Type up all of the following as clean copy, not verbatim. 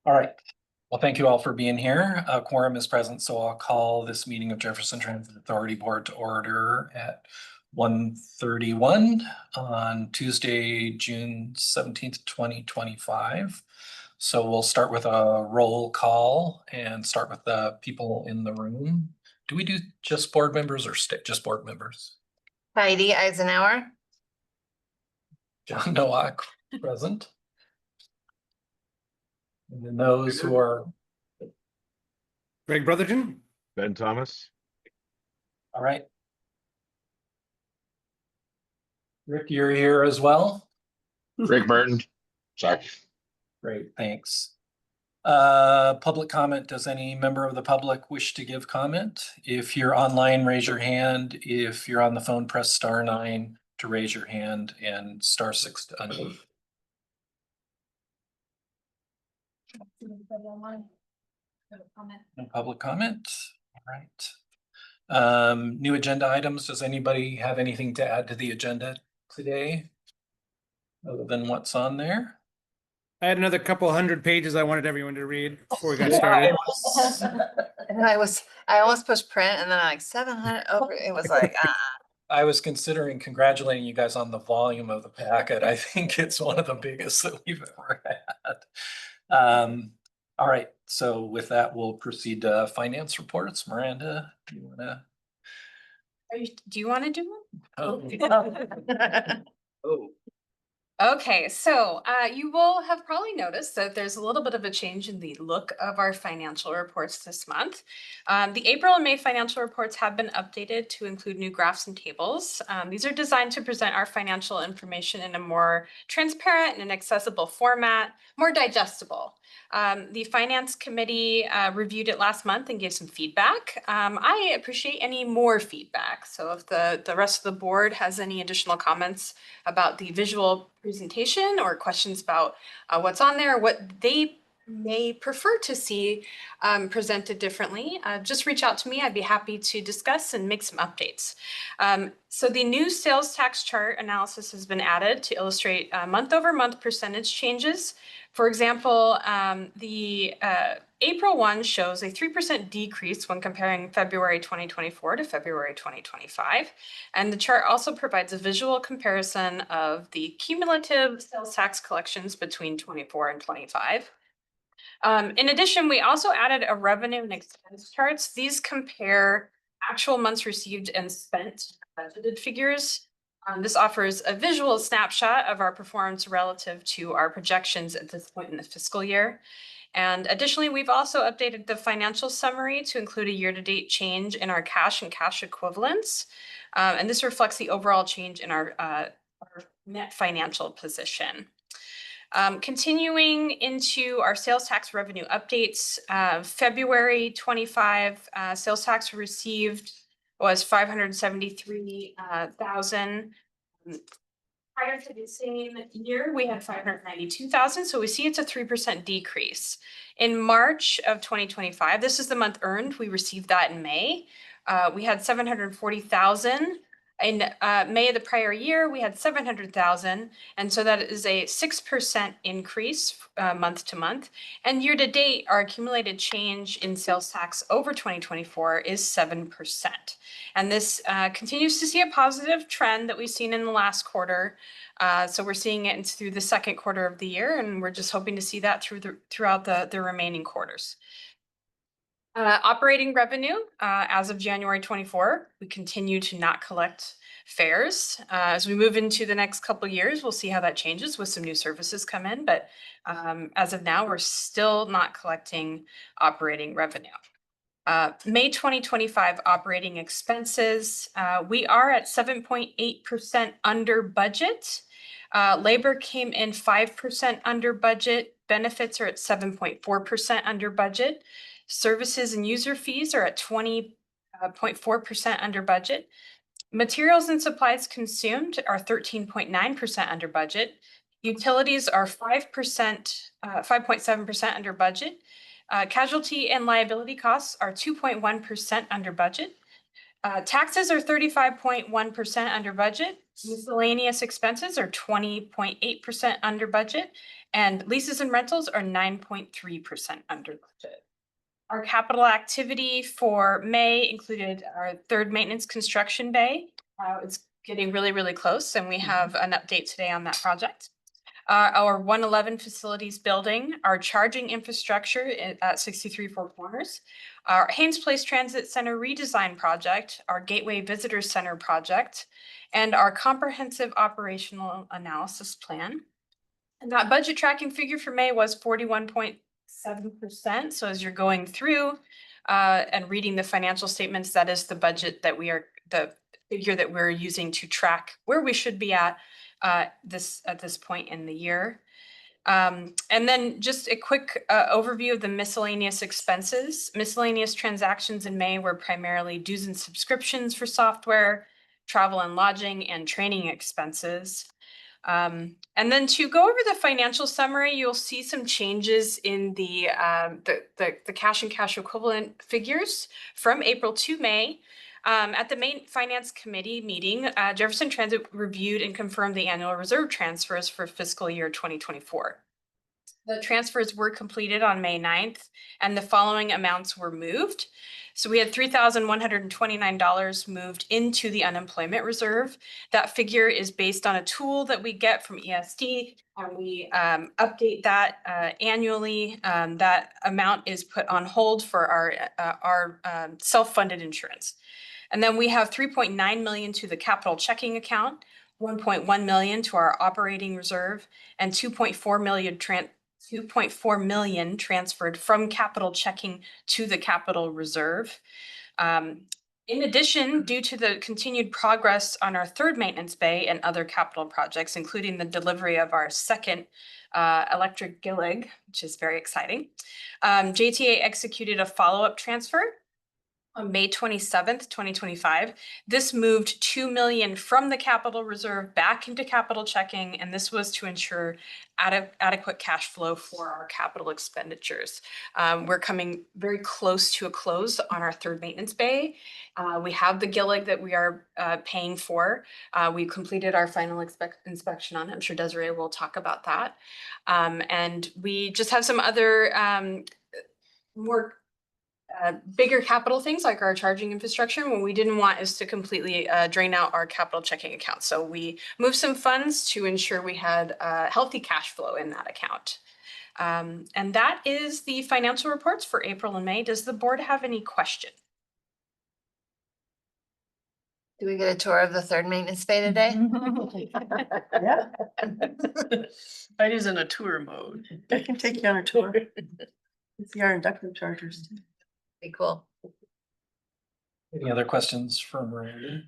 All right. Well, thank you all for being here. Quorum is present, so I'll call this meeting of Jefferson Transit Authority Board to order at 1:31 on Tuesday, June 17th, 2025. So we'll start with a roll call and start with the people in the room. Do we do just board members or just board members? Heidi Eisenhower. John Nowak present. And then those who are, Greg Brotherton. Ben Thomas. all right. Rick, you're here as well? Rick Burton. Sorry. Great, thanks. Public comment. Does any member of the public wish to give comment? If you're online, raise your hand. If you're on the phone, press *9 to raise your hand and *6 to unmute. No public comment. All right. New agenda items. Does anybody have anything to add to the agenda today other than what's on there? I had another couple hundred pages I wanted everyone to read before we got started. And I almost pushed print and then I like 700 over. It was like, I was considering congratulating you guys on the volume of the packet. I think it's one of the biggest that we've ever had. All right, so with that, we'll proceed to finance reports. Miranda, do you want to? Do you want to do one? Oh, Okay, so you will have probably noticed that there's a little bit of a change in the look of our financial reports this month. The April and May financial reports have been updated to include new graphs and tables. These are designed to present our financial information in a more transparent and accessible format, more digestible. The Finance Committee reviewed it last month and gave some feedback. I appreciate any more feedback. So if the rest of the board has any additional comments about the visual presentation or questions about what's on there, what they may prefer to see presented differently, just reach out to me. I'd be happy to discuss and make some updates. So the new sales tax chart analysis has been added to illustrate month-over-month percentage changes. For example, the April one shows a 3% decrease when comparing February 2024 to February 2025. And the chart also provides a visual comparison of the cumulative sales tax collections between 24 and 25. In addition, we also added a revenue and expense charts. These compare actual months received and spent budgeted figures. This offers a visual snapshot of our performance relative to our projections at this point in the fiscal year. And additionally, we've also updated the financial summary to include a year-to-date change in our cash and cash equivalents. And this reflects the overall change in our net financial position. Continuing into our sales tax revenue updates, February 25 sales tax received was $573,000. Prior to the same year, we had $592,000. So we see it's a 3% decrease. In March of 2025, this is the month earned. We received that in May. We had $740,000. In May of the prior year, we had 700,000. And so that is a 6% increase month to month. And year to date, our accumulated change in sales tax over 2024 is 7%. And this continues to see a positive trend that we've seen in the last quarter. So we're seeing it through the second quarter of the year, and we're just hoping to see that throughout the remaining quarters. Operating revenue, as of January 24, we continue to not collect fares. As we move into the next couple of years, we'll see how that changes with some new services come in. But as of now, we're still not collecting operating revenue. May 2025 operating expenses, we are at 7.8% under budget. Labor came in 5% under budget. Benefits are at 7.4% under budget. Services and user fees are at 20.4% under budget. Materials and supplies consumed are 13.9% under budget. Utilities are 5.7% under budget. Casualty and liability costs are 2.1% under budget. Taxes are 35.1% under budget. Miscellaneous expenses are 20.8% under budget. And leases and rentals are 9.3% under budget. Our capital activity for May included our third maintenance construction bay. It's getting really, really close, and we have an update today on that project. Our 111 facilities building, our charging infrastructure at 63 Four Corners, our Haynes Place Transit Center redesign project, our Gateway Visitor Center project, and our comprehensive operational analysis plan. And that budget tracking figure for May was 41.7%. So as you're going through and reading the financial statements, that is the budget that the figure that we're using to track where we should be at this point in the year. And then just a quick overview of the miscellaneous expenses. Miscellaneous transactions in May were primarily dues and subscriptions for software, travel and lodging, and training expenses. And then to go over the financial summary, you'll see some changes in the cash and cash equivalent figures from April to May. At the main finance committee meeting, Jefferson Transit reviewed and confirmed the annual reserve transfers for fiscal year 2024. The transfers were completed on May 9th, and the following amounts were moved. So we had $3,129 moved into the unemployment reserve. That figure is based on a tool that we get from ESD, and we update that annually. That amount is put on hold for our self-funded insurance. And then we have 3.9 million to the capital checking account, 1.1 million to our operating reserve, and 2.4 million transferred from capital checking to the capital reserve. In addition, due to the continued progress on our third maintenance bay and other capital projects, including the delivery of our second electric GILIG, which is very exciting, JTA executed a follow-up transfer on May 27th, 2025. This moved 2 million from the capital reserve back into capital checking, and this was to ensure adequate cash flow for our capital expenditures. We're coming very close to a close on our third maintenance bay. We have the GILIG that we are paying for. We completed our final inspection on it. I'm sure Desiree will talk about that. And we just have some other more bigger capital things like our charging infrastructure. What we didn't want is to completely drain out our capital checking account. So we moved some funds to ensure we had healthy cash flow in that account. And that is the financial reports for April and May. Does the board have any questions? Do we get a tour of the third maintenance bay today? Yeah. Heidi's in a tour mode. I can take you on a tour. See our inductive chargers too. Be cool. Any other questions for Miranda?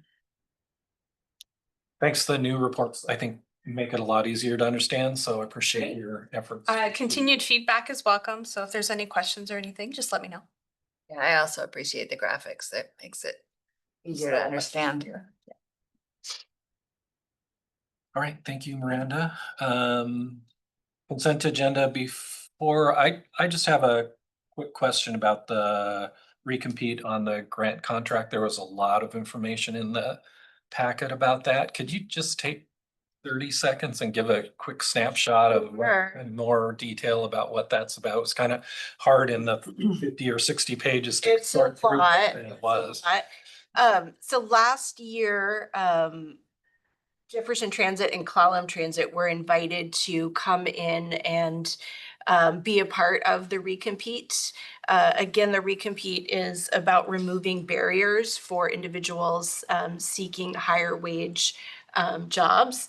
Thanks. The new reports, I think, make it a lot easier to understand, so I appreciate your efforts. Continued feedback is welcome. So if there's any questions or anything, just let me know. Yeah, I also appreciate the graphics. That makes it easier to understand. All right, thank you, Miranda. Consent agenda before, I just have a quick question about the recompete on the grant contract. There was a lot of information in the packet about that. Could you just take 30 seconds and give a quick snapshot of Sure. and more detail about what that's about? It's kind of hard in the 50 or 60 pages to It's a sort through. lot. And it was. So last year, Jefferson Transit and Clallam Transit were invited to come in and be a part of the recompete. Again, the recompete is about removing barriers for individuals seeking higher wage jobs.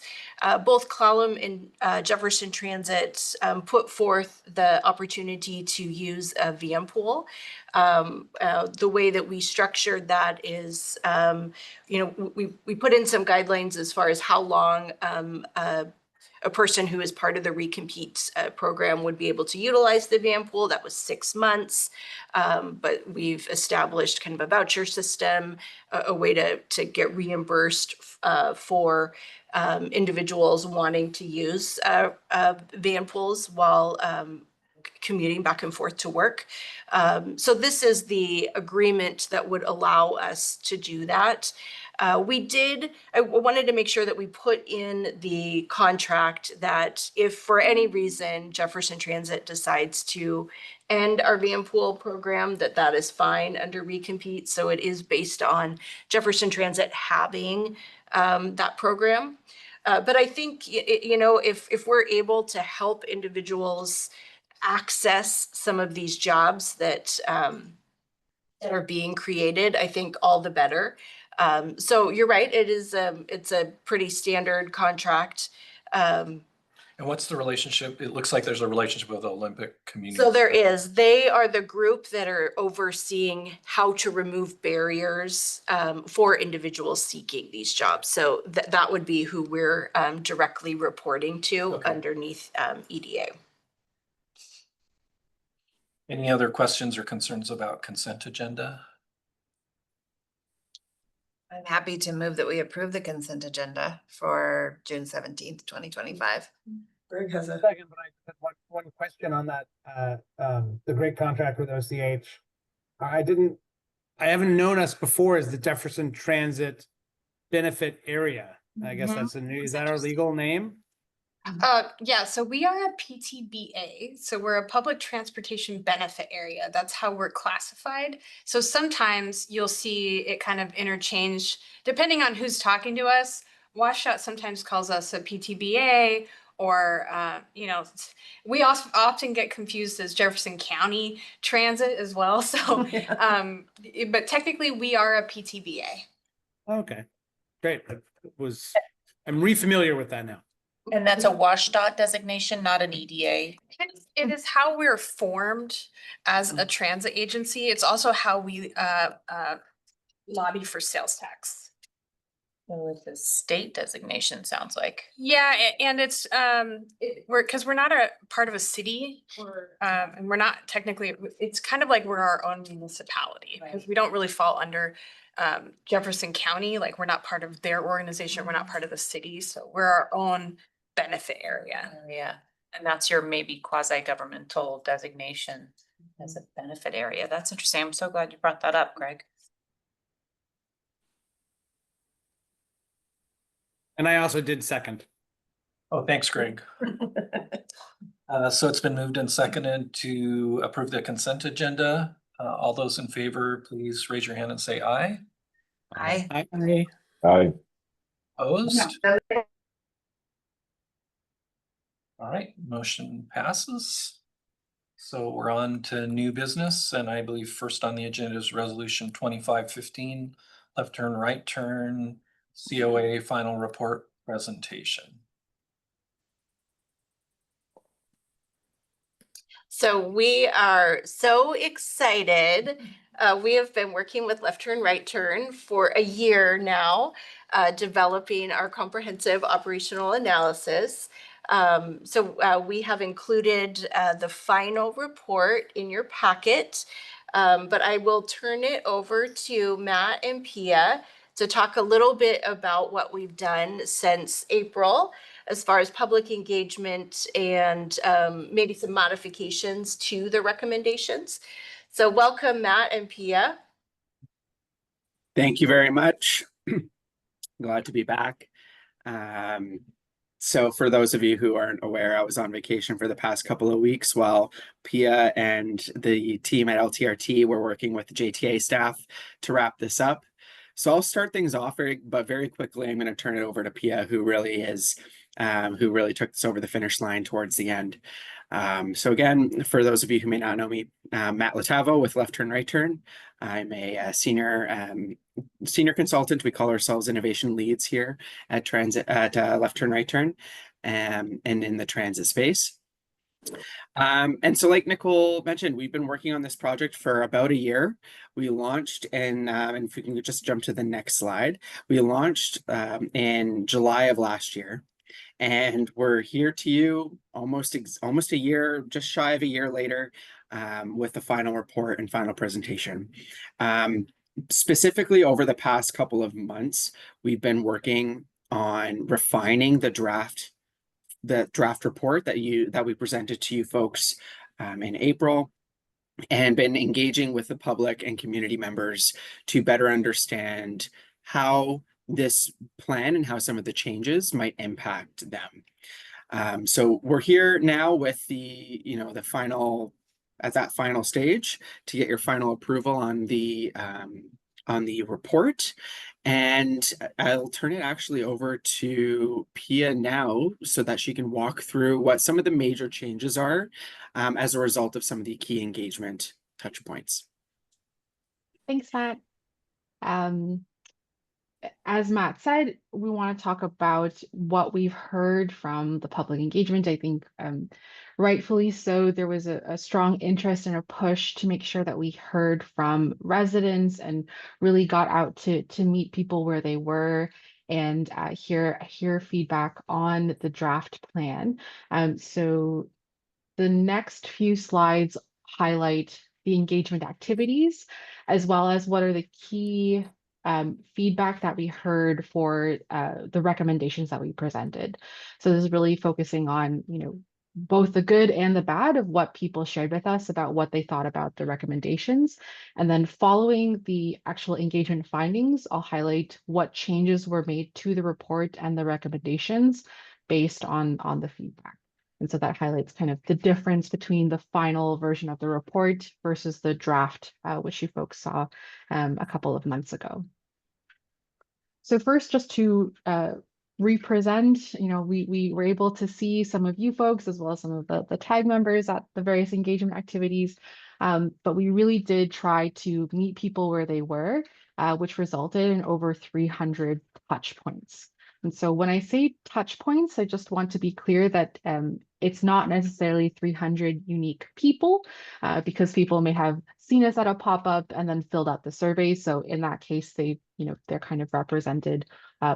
Both Clallam and Jefferson Transit put forth the opportunity to use a VM pool. The way that we structured that is, we put in some guidelines as far as how long a person who is part of the recompete program would be able to utilize the VM pool. That was 6 months, but we've established kind of a voucher system, a way to get reimbursed for individuals wanting to use VM pools while commuting back and forth to work. So this is the agreement that would allow us to do that. I wanted to make sure that we put in the contract that if for any reason Jefferson Transit decides to end our van pool program, that is fine under recompete. So it is based on Jefferson Transit having that program. But I think, if we're able to help individuals access some of these jobs that are being created, I think all the better. So you're right, it's a pretty standard contract. And what's the relationship? It looks like there's a relationship with the Olympic Community. So there is. They are the group that are overseeing how to remove barriers for individuals seeking these jobs. So that would be who we're directly reporting to Okay. underneath EDA. Any other questions or concerns about consent agenda? I'm happy to move that we approve the consent agenda for June 17th, 2025. Greg has a. Second, but I had one question on that, the great contract with OCH. I haven't known us before as the Jefferson Transit Benefit Area. I guess that's is that our legal name? Yeah, so we are a PTBA, so we're a public transportation benefit area. That's how we're classified. So sometimes you'll see it kind of interchange depending on who's talking to us. Washout sometimes calls us a PTBA, or we also often get confused as Jefferson County Transit as well. So, but technically we are a PTBA. Okay, great. I'm refamiliar with that now. And that's a WashDOT designation, not an EDA. It is how we're formed as a transit agency. It's also how we lobby for sales tax. So it's a state designation, sounds like. Yeah, and it's because we're not a part of a city, and we're not technically. It's kind of like we're our own municipality because we don't really fall under Jefferson County. Like we're not part of their organization. We're not part of the city, so we're our own benefit area. Yeah, and that's your maybe quasi-governmental designation as a benefit area. That's interesting. I'm so glad you brought that up, Greg. And I also did second. Oh, thanks, Greg. So it's been moved and seconded to approve the consent agenda. All those in favor, please raise your hand and say aye. Aye. Aye. Opposed? All right, motion passes. So we're on to new business, and I believe first on the agenda is resolution 2515, left turn, right turn, COA final report presentation. So we are so excited. We have been working with Left Turn, Right Turn for a year now, developing our comprehensive operational analysis. So we have included the final report in your packet, but I will turn it over to Matt and Pia to talk a little bit about what we've done since April as far as public engagement and maybe some modifications to the recommendations. So welcome, Matt and Pia. Thank you very much. Glad to be back. So for those of you who aren't aware, I was on vacation for the past couple of weeks while Pia and the team at LTRT were working with the JTA staff to wrap this up. So I'll start things off very quickly. I'm going to turn it over to Pia, who really took this over the finish line towards the end. So again, for those of you who may not know me, Matt Latavo with Left Turn, Right Turn. I'm a senior consultant. We call ourselves innovation leads here at Left Turn, Right Turn, and in the transit space. And so like Nicole mentioned, we've been working on this project for about a year. We launched and if we can just jump to the next slide, we launched in July of last year. And we're here to you almost a year, just shy of a year later, with the final report and final presentation. Specifically over the past couple of months, we've been working on refining the draft report that we presented to you folks in April, and been engaging with the public and community members to better understand how this plan and how some of the changes might impact them. So we're here now with the final, at that final stage to get your final approval on the report. And I'll turn it actually over to Pia now so that she can walk through what some of the major changes are as a result of some of the key engagement touch points. Thanks, Matt. As Matt said, we want to talk about what we've heard from the public engagement. I think rightfully so, there was a strong interest and a push to make sure that we heard from residents and really got out to meet people where they were and hear feedback on the draft plan. So the next few slides highlight the engagement activities, as well as what are the key feedback that we heard for the recommendations that we presented. So this is really focusing on, both the good and the bad of what people shared with us about what they thought about the recommendations. And then following the actual engagement findings, I'll highlight what changes were made to the report and the recommendations based on the feedback. And so that highlights kind of the difference between the final version of the report versus the draft, which you folks saw a couple of months ago. So first, just to represent, we were able to see some of you folks as well as some of the TAG members at the various engagement activities, but we really did try to meet people where they were, which resulted in over 300 touch points. And so when I say touch points, I just want to be clear that it's not necessarily 300 unique people, because people may have seen us at a pop-up and then filled out the survey. So in that case, they're kind of represented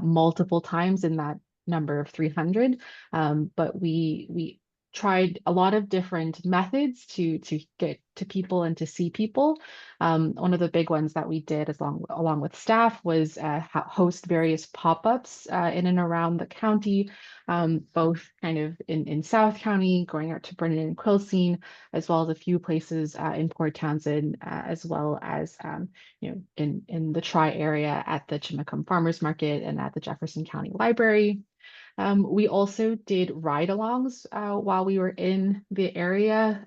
multiple times in that number of 300. But we tried a lot of different methods to get to people and to see people. One of the big ones that we did along with staff was host various pop-ups in and around the county, both kind of in South County, going out to Brennan and Quilcene, as well as a few places in Port Townsend, as well as in the Tri-area at the Chimacum Farmers Market and at the Jefferson County Library. We also did ride-alongs while we were in the area,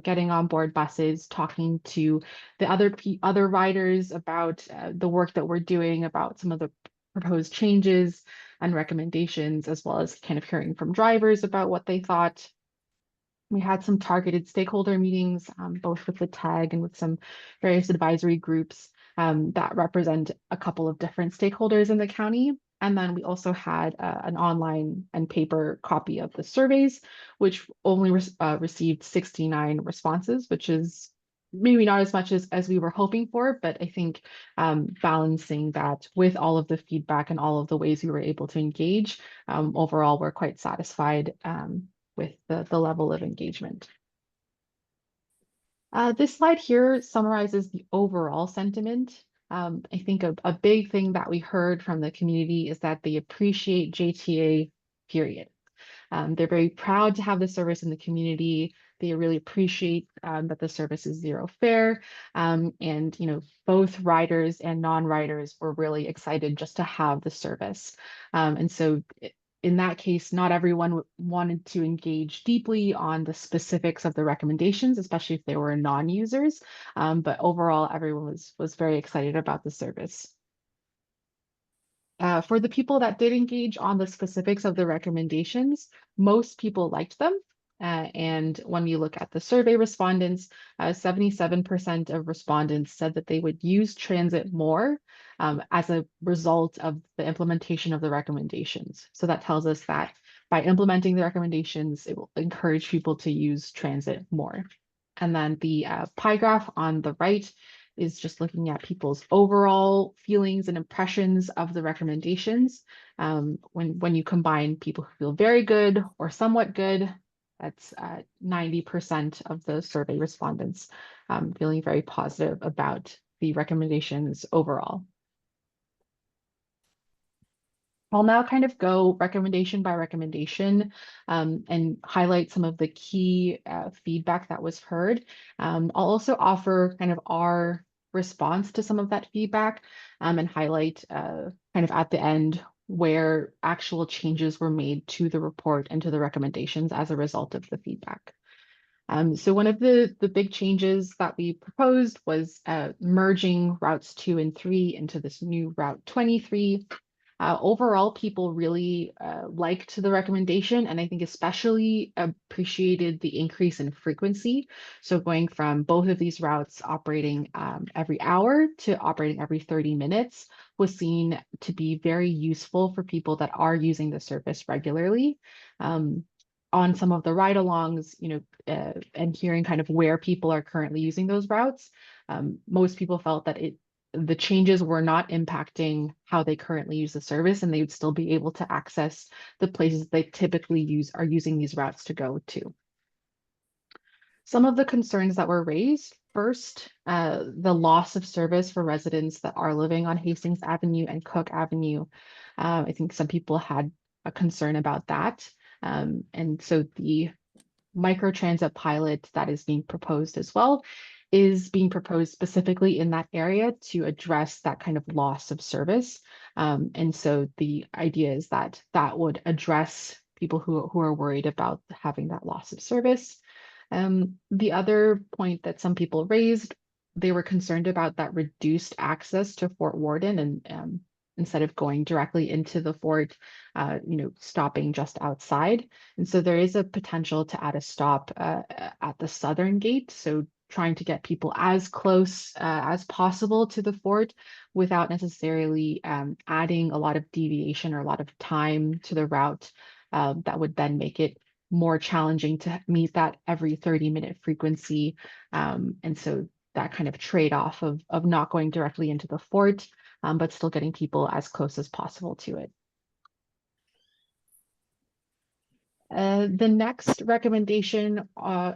getting on board buses, talking to the other riders about the work that we're doing, about some of the proposed changes and recommendations, as well as kind of hearing from drivers about what they thought. We had some targeted stakeholder meetings, both with the TAG and with some various advisory groups that represent a couple of different stakeholders in the county. And then we also had an online and paper copy of the surveys, which only received 69 responses, which is maybe not as much as we were hoping for, but I think balancing that with all of the feedback and all of the ways we were able to engage, overall, we're quite satisfied with the level of engagement. This slide here summarizes the overall sentiment. I think a big thing that we heard from the community is that they appreciate JTA, period. They're very proud to have the service in the community. They really appreciate that the service is zero fare. And, both riders and non-riders were really excited just to have the service. And so in that case, not everyone wanted to engage deeply on the specifics of the recommendations, especially if they were non-users. But overall, everyone was very excited about the service. For the people that did engage on the specifics of the recommendations, most people liked them. And when you look at the survey respondents, 77% of respondents said that they would use transit more as a result of the implementation of the recommendations. So that tells us that by implementing the recommendations, it will encourage people to use transit more. And then the pie graph on the right is just looking at people's overall feelings and impressions of the recommendations. When you combine people who feel very good or somewhat good, that's 90% of the survey respondents feeling very positive about the recommendations overall. I'll now kind of go recommendation by recommendation and highlight some of the key feedback that was heard. I'll also offer kind of our response to some of that feedback and highlight kind of at the end where actual changes were made to the report and to the recommendations as a result of the feedback. So one of the big changes that we proposed was merging routes 2 and 3 into this new route 23. Overall, people really liked the recommendation, and I think especially appreciated the increase in frequency. So going from both of these routes operating every hour to operating every 30 minutes was seen to be very useful for people that are using the service regularly. On some of the ride-alongs, and hearing kind of where people are currently using those routes, most people felt that the changes were not impacting how they currently use the service, and they would still be able to access the places they typically are using these routes to go to. Some of the concerns that were raised, first, the loss of service for residents that are living on Hastings Avenue and Cook Avenue. I think some people had a concern about that. And so the microtransit pilot that is being proposed as well is being proposed specifically in that area to address that kind of loss of service. And so the idea is that that would address people who are worried about having that loss of service. The other point that some people raised, they were concerned about that reduced access to Fort Worden, and instead of going directly into the fort, stopping just outside. And so there is a potential to add a stop at the southern gate. So trying to get people as close as possible to the fort without necessarily adding a lot of deviation or a lot of time to the route that would then make it more challenging to meet that every 30-minute frequency. And so that kind of trade-off of not going directly into the fort, but still getting people as close as possible to it. The next recommendation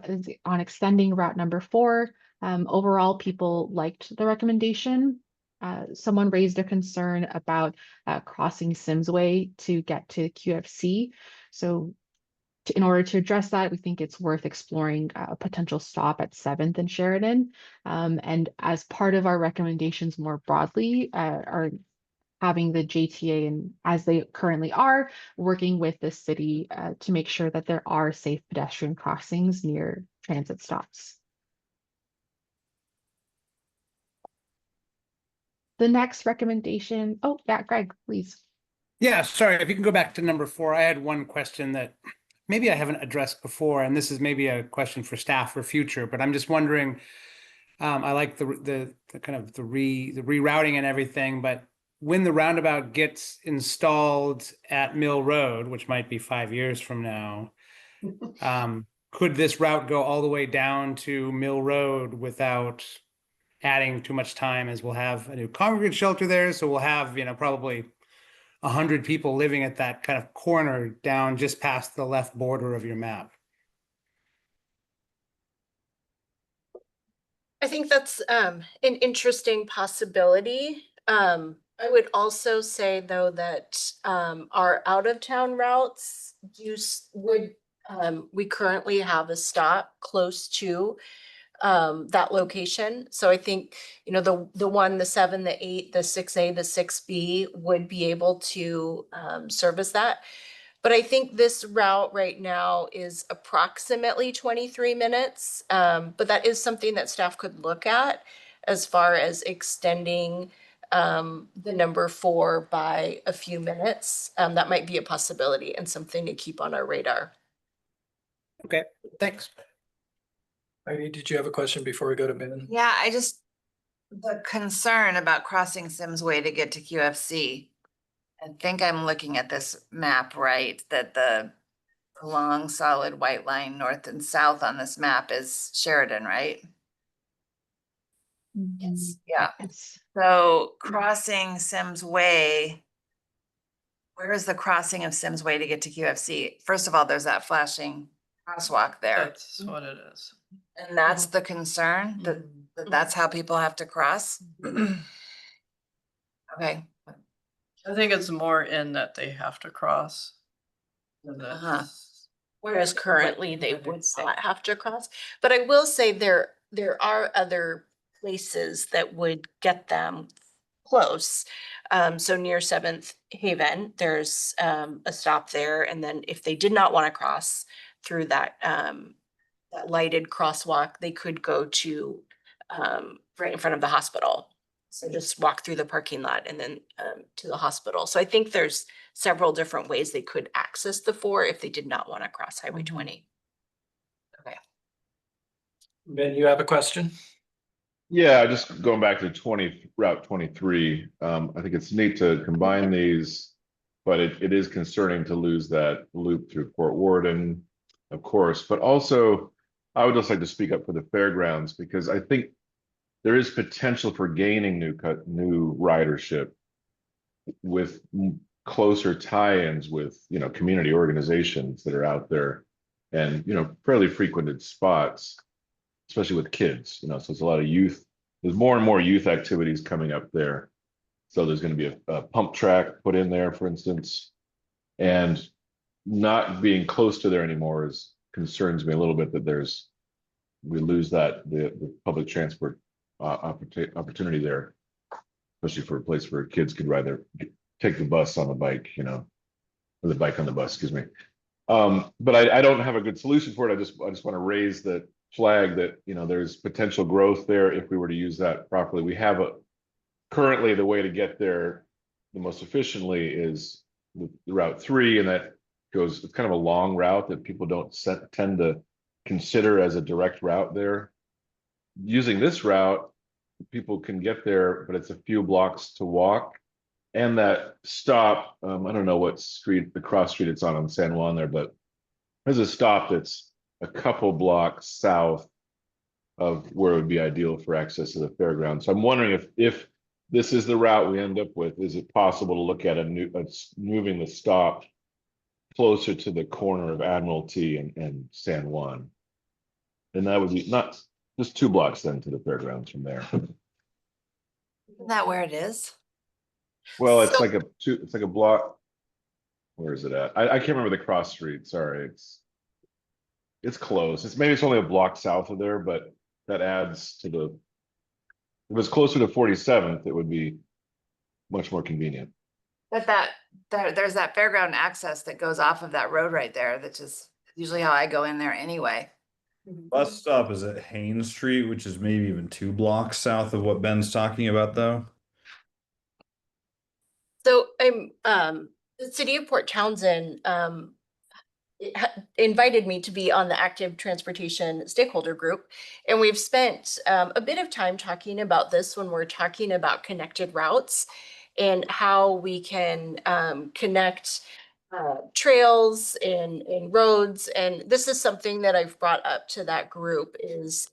is on extending route number 4. Overall, people liked the recommendation. Someone raised a concern about crossing Simsway to get to QFC. So in order to address that, we think it's worth exploring a potential stop at 7th and Sheridan. And as part of our recommendations more broadly, are having the JTA, and as they currently are, working with the city to make sure that there are safe pedestrian crossings near transit stops. The next recommendation, oh yeah, Greg, please. Yeah, sorry, if you can go back to number 4, I had one question that maybe I haven't addressed before, and this is maybe a question for staff for future, but I'm just wondering, I like the kind of the rerouting and everything, but when the roundabout gets installed at Mill Road, which might be 5 years from now, could this route go all the way down to Mill Road without adding too much time, as we'll have a new congregate shelter there, so we'll have, probably 100 people living at that kind of corner down just past the left border of your map? I think that's an interesting possibility. I would also say, though, that our out-of-town routes we currently have a stop close to that location. So I think, the 1, the 7, the 8, the 6A, the 6B would be able to service that. But I think this route right now is approximately 23 minutes. But that is something that staff could look at as far as extending the number 4 by a few minutes. That might be a possibility and something to keep on our radar. Okay, thanks. Heidi, did you have a question before we go to Ben? Yeah, the concern about crossing Simsway to get to QFC. I think I'm looking at this map right, that the long solid white line north and south on this map is Sheridan, right? Yes. Yeah. Yes. So crossing Sims Way, where is the crossing of Sims Way to get to QFC? First of all, there's that flashing crosswalk there. That's what it is. And that's the concern, that that's how people have to cross? Okay. I think it's more in that they have to cross. than that- Uh-huh. Whereas currently they would would say. not have to cross. But I will say there are other places that would get them close. So near Seventh Haven, there's a stop there. And then if they did not want to cross through that lighted crosswalk, they could go to right in front of the hospital. So just walk through the parking lot and then to the hospital. So I think there's several different ways they could access the 4 if they did not want to cross Highway 20. Ben, you have a question? Yeah, just going back to Route 23, I think it's neat to combine these, but it is concerning to lose that loop through Port Worden, of course, but also I would just like to speak up for the fairgrounds because I think there is potential for gaining new ridership with closer tie-ins with, community organizations that are out there and, fairly frequented spots, especially with kids, so it's a lot of youth. There's more and more youth activities coming up there. So there's going to be a pump track put in there, for instance, and not being close to there anymore concerns me a little bit that we lose the public transport opportunity there, especially for a place where kids could rather take the bus on the bike, or the bike on the bus, excuse me. But I don't have a good solution for it. I just want to raise the flag that, there's potential growth there if we were to use that properly. We have currently the way to get there the most efficiently is the Route 3, and that it's kind of a long route that people don't tend to consider as a direct route there. Using this route, people can get there, but it's a few blocks to walk. And that stop, I don't know what street, the cross street it's on San Juan there, but there's a stop that's a couple blocks south of where it would be ideal for access to the fairgrounds. So I'm wondering if this is the route we end up with, is it possible to look at moving the stop closer to the corner of Admiralty and San Juan? And that would be not just 2 blocks then to the fairgrounds from there. Isn't that where it is? Well, it's like a block. Where is it at? I can't remember the cross street. Sorry, it's close. It's only a block south of there, but that adds to if it was closer to 47th, it would be much more convenient. But there's that fairground access that goes off of that road right there. That's just usually how I go in there anyway. Bus stop is at Haynes Street, which is maybe even 2 blocks south of what Ben's talking about, though. So the city of Port Townsend invited me to be on the active transportation stakeholder group. And we've spent a bit of time talking about this when we're talking about connected routes and how we can connect trails and roads. And this is something that I've brought up to that group is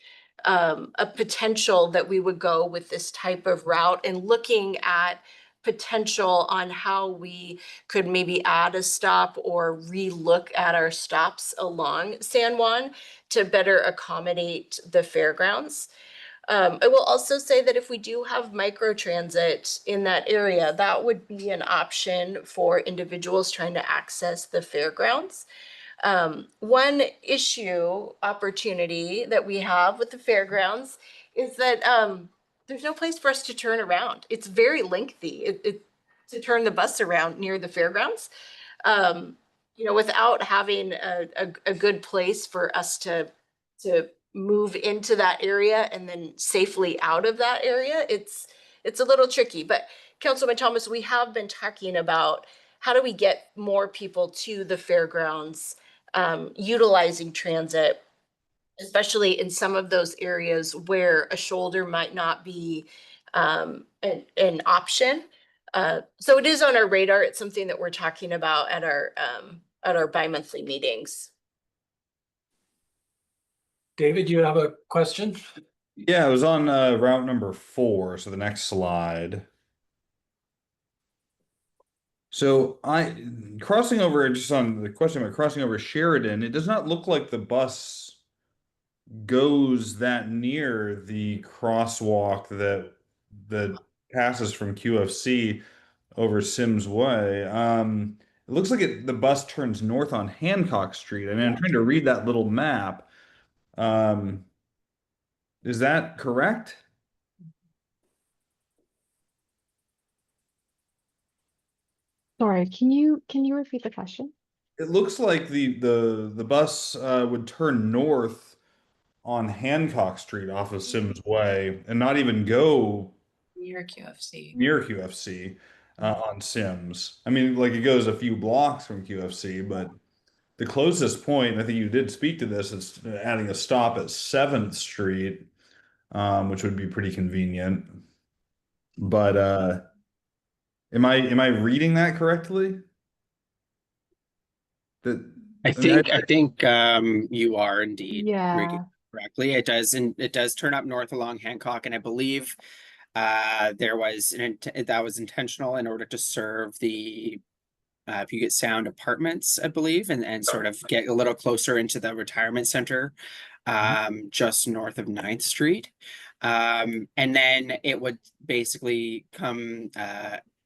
a potential that we would go with this type of route and looking at potential on how we could maybe add a stop or re-look at our stops along San Juan to better accommodate the fairgrounds. I will also say that if we do have microtransit in that area, that would be an option for individuals trying to access the fairgrounds. One opportunity that we have with the fairgrounds is that there's no place for us to turn around. It's very lengthy to turn the bus around near the fairgrounds. Without having a good place for us to move into that area and then safely out of that area, it's a little tricky. But Councilman Thomas, we have been talking about how do we get more people to the fairgrounds utilizing transit, especially in some of those areas where a shoulder might not be an option. So it is on our radar. It's something that we're talking about at our bi-monthly meetings. David, you have a question? Yeah, it was on route number 4, so the next slide. So crossing over, just on the question about crossing over Sheridan, it does not look like the bus goes that near the crosswalk that passes from QFC over Sims Way. It looks like the bus turns north on Hancock Street. I mean, I'm trying to read that little map. Um, is that correct? Sorry, can you repeat the question? It looks like the bus would turn north on Hancock Street off of Sims Way and not even go Near QFC. near QFC on Sims. I mean, like it goes a few blocks from QFC, but the closest point, I think you did speak to this, is adding a stop at 7th Street, which would be pretty convenient. But am I reading that correctly? That I think you are indeed reading Yeah, correctly. It does turn up north along Hancock, and I believe there was that was intentional in order to serve the Puget Sound Apartments, I believe, and sort of get a little closer into the retirement center just north of 9th Street. And then it would basically come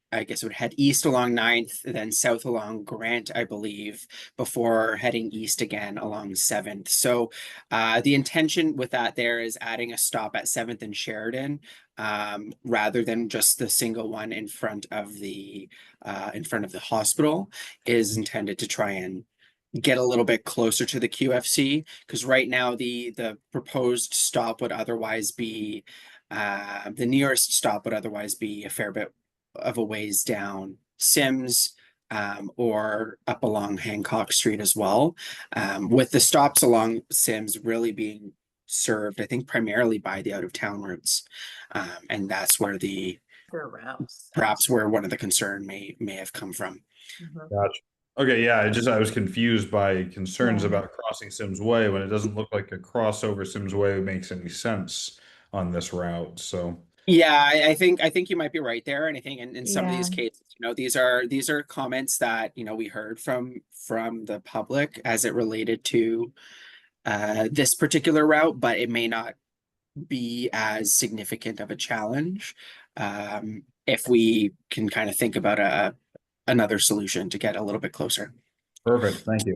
I guess it would head east along 9th, then south along Grant, I believe, before heading east again along 7th. So the intention with that there is adding a stop at 7th and Sheridan, rather than just the single one in front of the hospital, is intended to try and get a little bit closer to the QFC, because right now the proposed stop would otherwise be the nearest stop would otherwise be a fair bit of a ways down Sims, or up along Hancock Street as well, with the stops along Sims really being served, I think, primarily by the out of town routes, and that's where For routes. perhaps where one of the concern may have come from. Gotcha. Okay, yeah, I was confused by concerns Yeah. about crossing Sims Way when it doesn't look like a crossover Sims Way makes any sense on this route. So Yeah, I think you might be right there, and I think in some of these Yeah. cases, these are comments that we heard from the public as it related to this particular route, but it may not be as significant of a challenge if we can kind of think about another solution to get a little bit closer. perfect, thank you.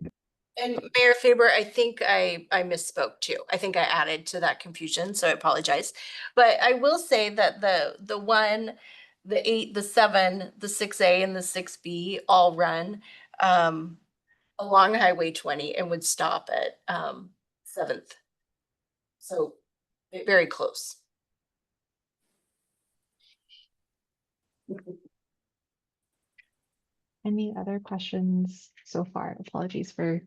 And Mayor Faber, I think I misspoke too. I think I added to that confusion, so I apologize. But I will say that the 1, the 8, the 7, the 6A and the 6B all run along Highway 20 and would stop at 7th. So very close. Any other questions so far? Apologies for,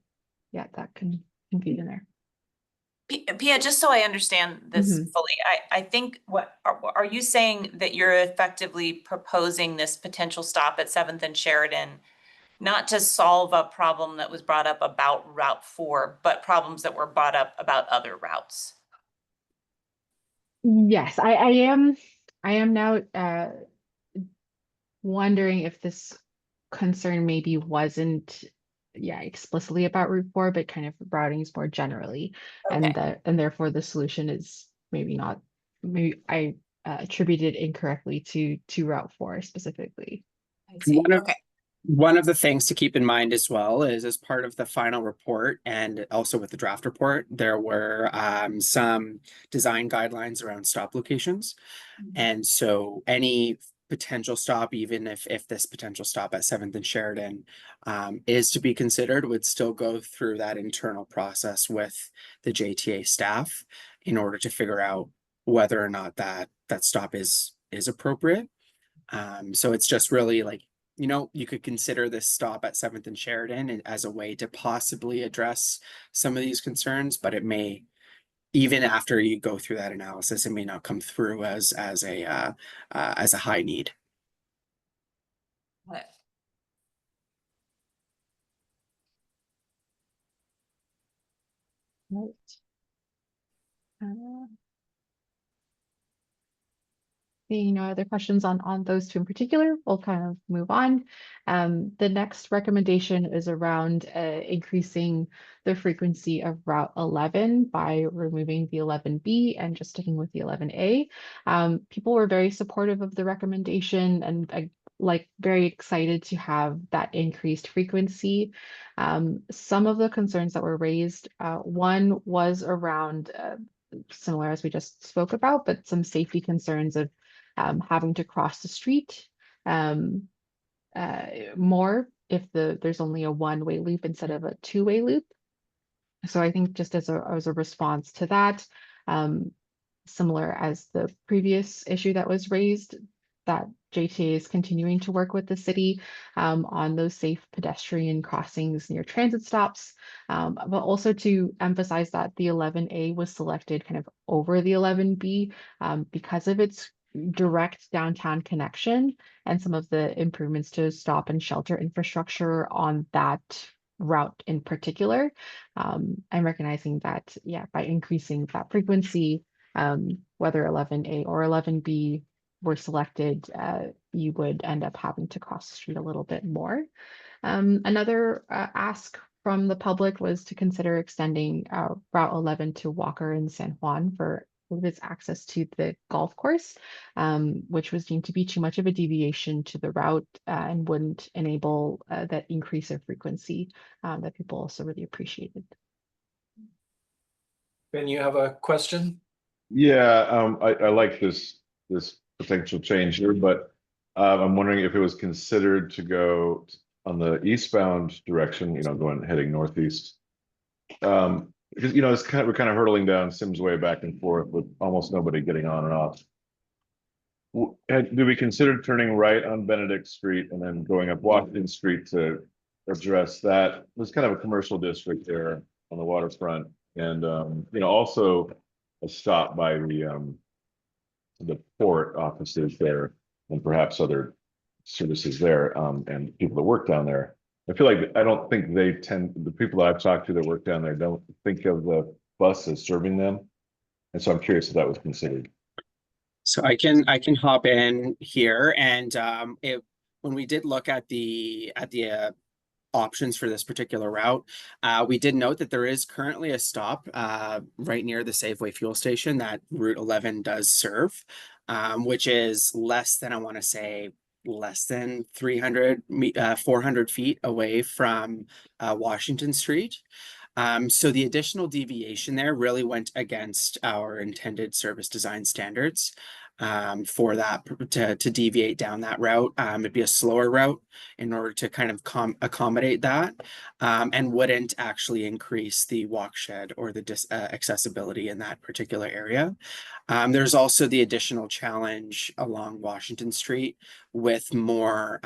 that confusion there. Pia, just so I understand this Mhm. fully, I think what are you saying that you're effectively proposing this potential stop at 7th and Sheridan, not to solve a problem that was brought up about Route 4, but problems that were brought up about other routes? Yes, I am now wondering if this concern maybe wasn't explicitly about Route 4, but kind of routings more generally, and therefore the solution is maybe not, maybe I attributed incorrectly to Route 4 specifically. I see. Okay. One of the things to keep in mind as well is, as part of the final report and also with the draft report, there were some design guidelines around stop locations. And so any potential stop, even if this potential stop at 7th and Sheridan is to be considered, would still go through that internal process with the JTA staff in order to figure out whether or not that stop is appropriate. So it's just really like, you could consider this stop at 7th and Sheridan as a way to possibly address some of these concerns, but it may, even after you go through that analysis, it may not come through as a high need. Right. Right. Seeing no other questions on those two in particular, we'll kind of move on. The next recommendation is around increasing the frequency of Route 11 by removing the 11B and just sticking with the 11A. People were very supportive of the recommendation, and like very excited to have that increased frequency. Some of the concerns that were raised, one was around similar as we just spoke about, but some safety concerns of having to cross the street more if there's only a one-way loop instead of a two-way loop. So I think just as a response to that, similar as the previous issue that was raised, that JTA is continuing to work with the city on those safe pedestrian crossings near transit stops, but also to emphasize that the 11A was selected kind of over the 11B because of its direct downtown connection and some of the improvements to stop and shelter infrastructure on that route in particular. I'm recognizing that, yeah, by increasing that frequency, whether 11A or 11B were selected, you would end up having to cross the street a little bit more. Another ask from the public was to consider extending Route 11 to Walker and San Juan for its access to the golf course, which was deemed to be too much of a deviation to the route and wouldn't enable that increase of frequency that people also really appreciated. Ben, you have a question? Yeah, I like this potential change here, but I'm wondering if it was considered to go on the eastbound direction, heading northeast. Because we're kind of hurtling down Sims Way back and forth with almost nobody getting on and off. Do we consider turning right on Benedict Street and then going up Washington Street to address that? There's kind of a commercial district there on the waterfront, and also a stop by the port offices there, and perhaps other services there, and people that work down there. I feel like I don't think the people that I've talked to that work down there don't think of the bus as serving them. And so I'm curious if that was considered. So I can hop in here, and when we did look at the options for this particular route, we did note that there is currently a stop right near the Safeway fuel station that Route 11 does serve, which is less than, I want to say, less than 400 feet away from Washington Street. So the additional deviation there really went against our intended service design standards for that to deviate down that route. It'd be a slower route in order to kind of accommodate that, and wouldn't actually increase the walk shed or the accessibility in that particular area. There's also the additional challenge along Washington Street with more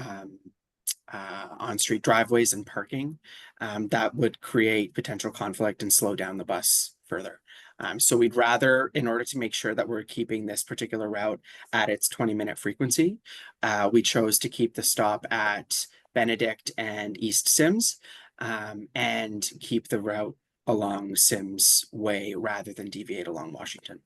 on-street driveways and parking that would create potential conflict and slow down the bus further. So we'd rather, in order to make sure that we're keeping this particular route at its 20-minute frequency, we chose to keep the stop at Benedict and East Sims, and keep the route along Sims Way rather than deviate along Washington.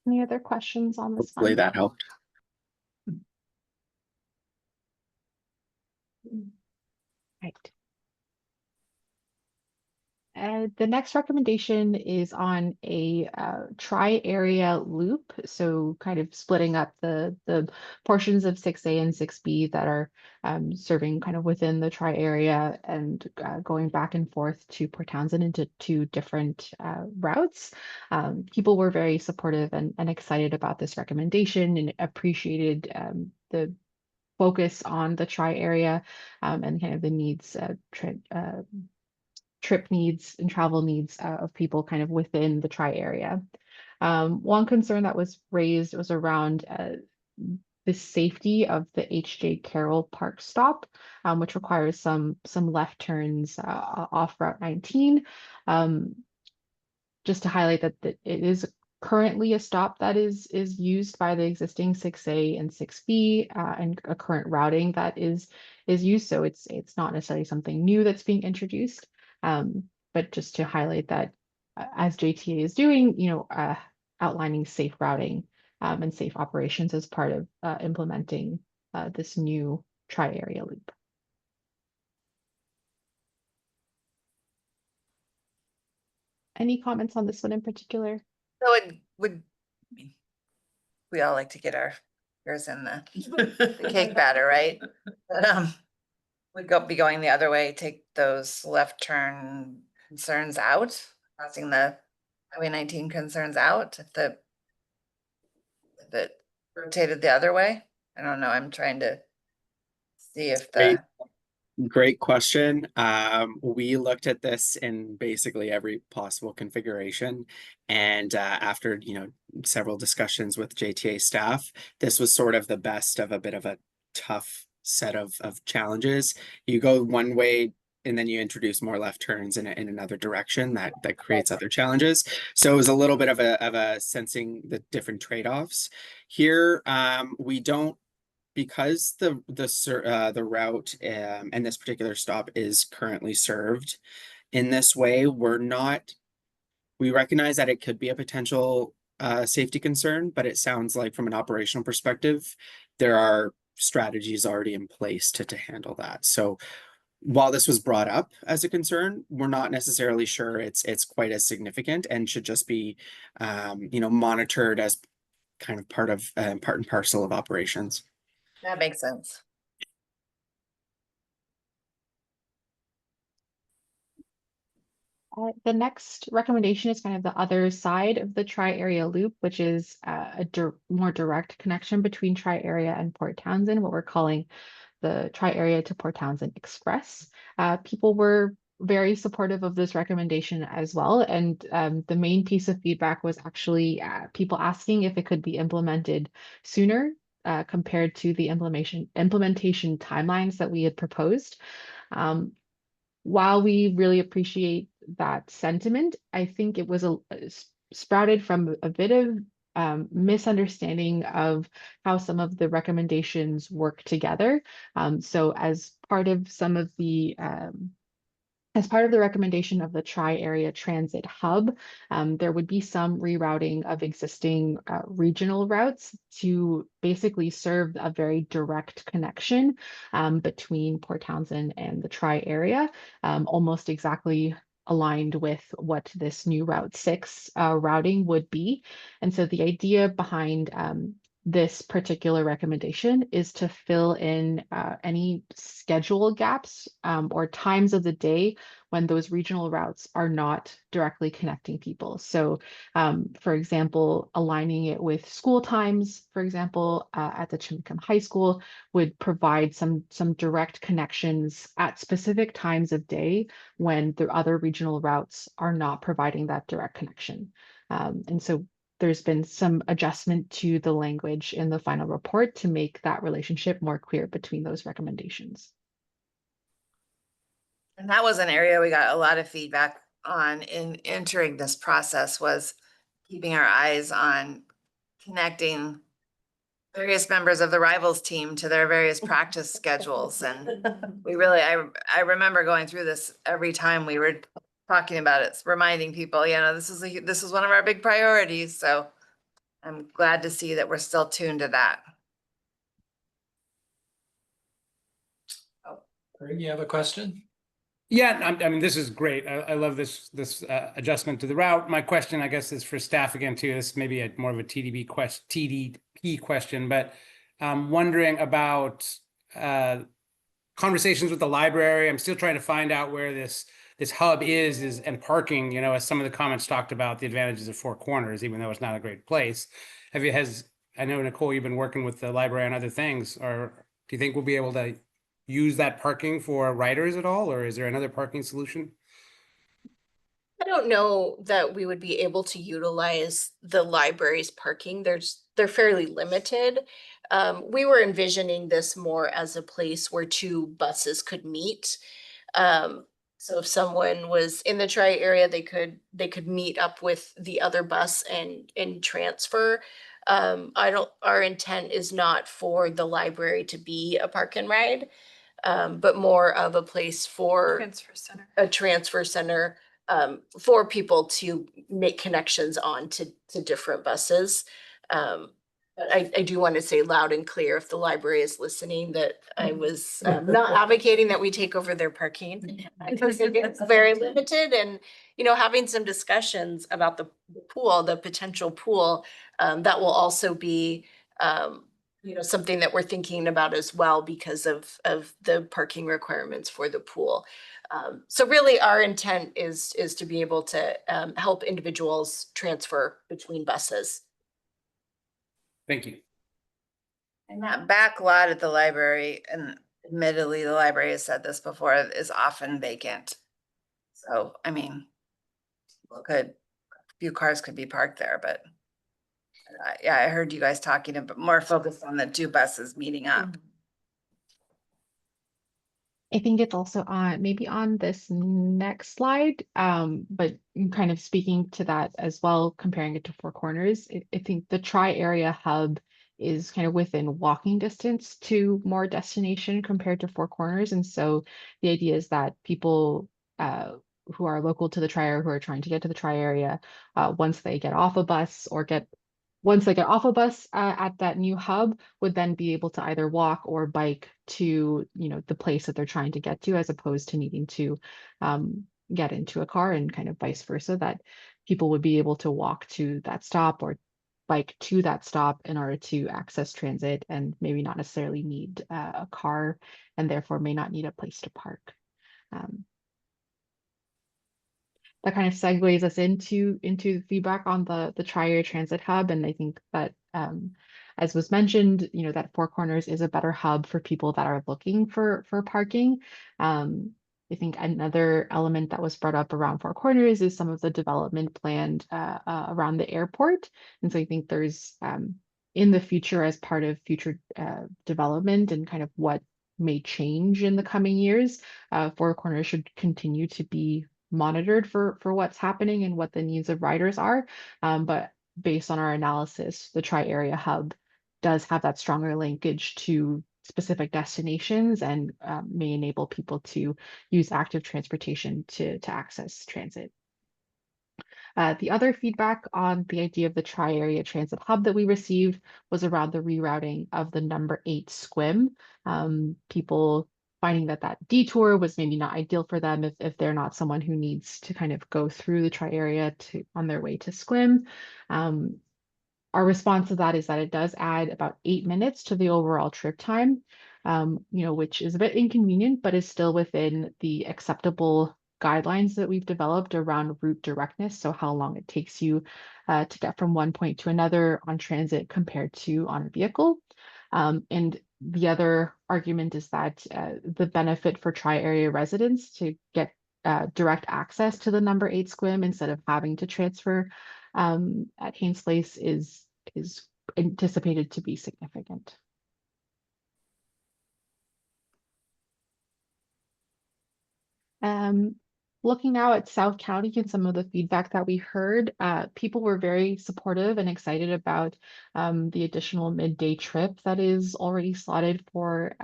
Any other questions on this Hopefully one? that helped. Right. The next recommendation is on a tri-area loop, so kind of splitting up the portions of 6A and 6B that are serving kind of within the tri-area and going back and forth to Port Townsend into two different routes. People were very supportive and excited about this recommendation and appreciated the focus on the tri-area and kind of the needs, trip needs and travel needs of people kind of within the tri-area. One concern that was raised was around the safety of the H.J. Carroll Park stop, which requires some left turns off Route 19. Just to highlight that it is currently a stop that is used by the existing 6A and 6B and a current routing that is used. So it's not necessarily something new that's being introduced. But just to highlight that as JTA is doing, outlining safe routing and safe operations as part of implementing this new tri-area loop. Any comments on this one in particular? So it would, I mean, we all like to get our fingers in the cake batter, right? But, would be going the other way, take those left turn concerns out, crossing the Highway 19 concerns out, if it rotated the other way. I don't know, I'm trying to see if Great question. We looked at this in basically every possible configuration. And after, several discussions with JTA staff, this was sort of the best of a bit of a tough set of challenges. You go one way and then you introduce more left turns in another direction that creates other challenges. So it was a little bit of a sensing the different trade-offs. Here, we don't, because the route and this particular stop is currently served in this way, we recognize that it could be a potential safety concern, but it sounds like from an operational perspective, there are strategies already in place to handle that. So while this was brought up as a concern, we're not necessarily sure it's quite as significant and should just be monitored as kind of part and parcel of operations. that makes sense. The next recommendation is kind of the other side of the tri-area loop, which is a more direct connection between tri-area and Port Townsend, what we're calling the tri-area to Port Townsend Express. People were very supportive of this recommendation as well. And the main piece of feedback was actually people asking if it could be implemented sooner compared to the implementation timelines that we had proposed. While we really appreciate that sentiment, I think it was sprouted from a bit of misunderstanding of how some of the recommendations work together. So as part of the recommendation of the Tri-Area Transit Hub, there would be some rerouting of existing regional routes to basically serve a very direct connection between Port Townsend and the Tri-Area, almost exactly aligned with what this new Route 6 routing would be. And so the idea behind this particular recommendation is to fill in any schedule gaps or times of the day when those regional routes are not directly connecting people. So for example, aligning it with school times, for example, at the Chimicum High School would provide some direct connections at specific times of day when the other regional routes are not providing that direct connection. And so there's been some adjustment to the language in the final report to make that relationship more clear between those recommendations. And that was an area we got a lot of feedback on in entering this process, was keeping our eyes on connecting various members of the rivals team to their various practice schedules. And we really, I remember going through this every time we were talking about it, reminding people, this is one of our big priorities. So I'm glad to see that we're still tuned to that. Greg, you have a question? Yeah, I mean, this is great. I love this adjustment to the route. My question, I guess, is for staff again too. This may be more of a TDP question, but I'm wondering about conversations with the library. I'm still trying to find out where this hub is and parking. As some of the comments talked about the advantages of Four Corners, even though it's not a great place. I know, Nicole, you've been working with the library on other things, or do you think we'll be able to use that parking for riders at all, or is there another parking solution? I don't know that we would be able to utilize the library's parking. They're fairly limited. We were envisioning this more as a place where two buses could meet. So if someone was in the tri-area, they could meet up with the other bus and transfer. Our intent is not for the library to be a park and ride, but more of a place for a transfer center for people to make connections on to different buses. But I do want to say loud and clear, if the library is listening, that I was not advocating that we take over their parking. I think it's very limited and, having some discussions about the pool, the potential pool, that will also be, something that we're thinking about as well because of the parking requirements for the pool. So really our intent is to be able to help individuals transfer between buses. Thank you. And that back lot at the library, and admittedly, the library has said this before, is often vacant. So, I mean, a few cars could be parked there, but yeah, I heard you guys talking about more focused on the two buses meeting up. I think it's also on maybe on this next slide, but kind of speaking to that as well, comparing it to Four Corners, I think the tri-area hub is kind of within walking distance to more destination compared to Four Corners. And so the idea is that people who are local to the tri-area, who are trying to get to the tri-area, once they get off a bus or once they get off a bus at that new hub, would then be able to either walk or bike to, the place that they're trying to get to, as opposed to needing to get into a car, and kind of vice versa, that people would be able to walk to that stop or bike to that stop in order to access transit, and maybe not necessarily need a car, and therefore may not need a place to park. That kind of segues us into feedback on the Tri-Area Transit Hub. And I think that, as was mentioned, that Four Corners is a better hub for people that are looking for parking. I think another element that was brought up around Four Corners is some of the development planned around the airport. And so I think there's, in the future, as part of future development and kind of what may change in the coming years, Four Corners should continue to be monitored for what's happening and what the needs of riders are. But based on our analysis, the Tri-Area Hub does have that stronger linkage to specific destinations, and may enable people to use active transportation to access transit. The other feedback on the idea of the Tri-Area Transit Hub that we received was around the rerouting of the number 8 SQUIM. People finding that detour was maybe not ideal for them if they're not someone who needs to kind of go through the tri-area on their way to SQUIM. Our response to that is that it does add about 8 minutes to the overall trip time, which is a bit inconvenient, but is still within the acceptable guidelines that we've developed around route directness. So how long it takes you to get from one point to another on transit compared to on a vehicle. And the other argument is that the benefit for tri-area residents to get direct access to the number 8 SQUIM instead of having to transfer at Haynes Place is anticipated to be significant. Looking now at South County and some of the feedback that we heard, people were very supportive and excited about the additional midday trip that is already slotted for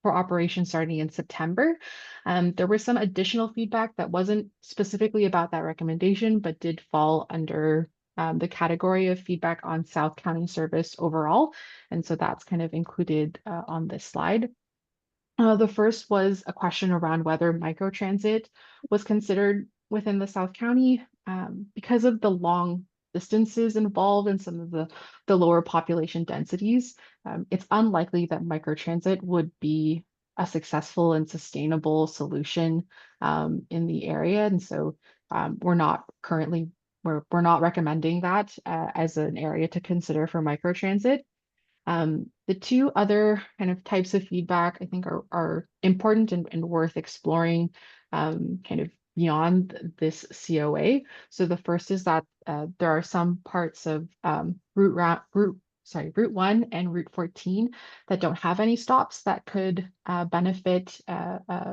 operation starting in September. There was some additional feedback that wasn't specifically about that recommendation, but did fall under the category of feedback on South County service overall. And so that's kind of included on this slide. The first was a question around whether microtransit was considered within the South County because of the long distances involved and some of the lower population densities. It's unlikely that microtransit would be a successful and sustainable solution in the area. And so we're not recommending that as an area to consider for microtransit. The two other kind of types of feedback I think are important and worth exploring kind of beyond this COA. So the first is that there are some parts of Route 1 and Route 14 that don't have any stops that could benefit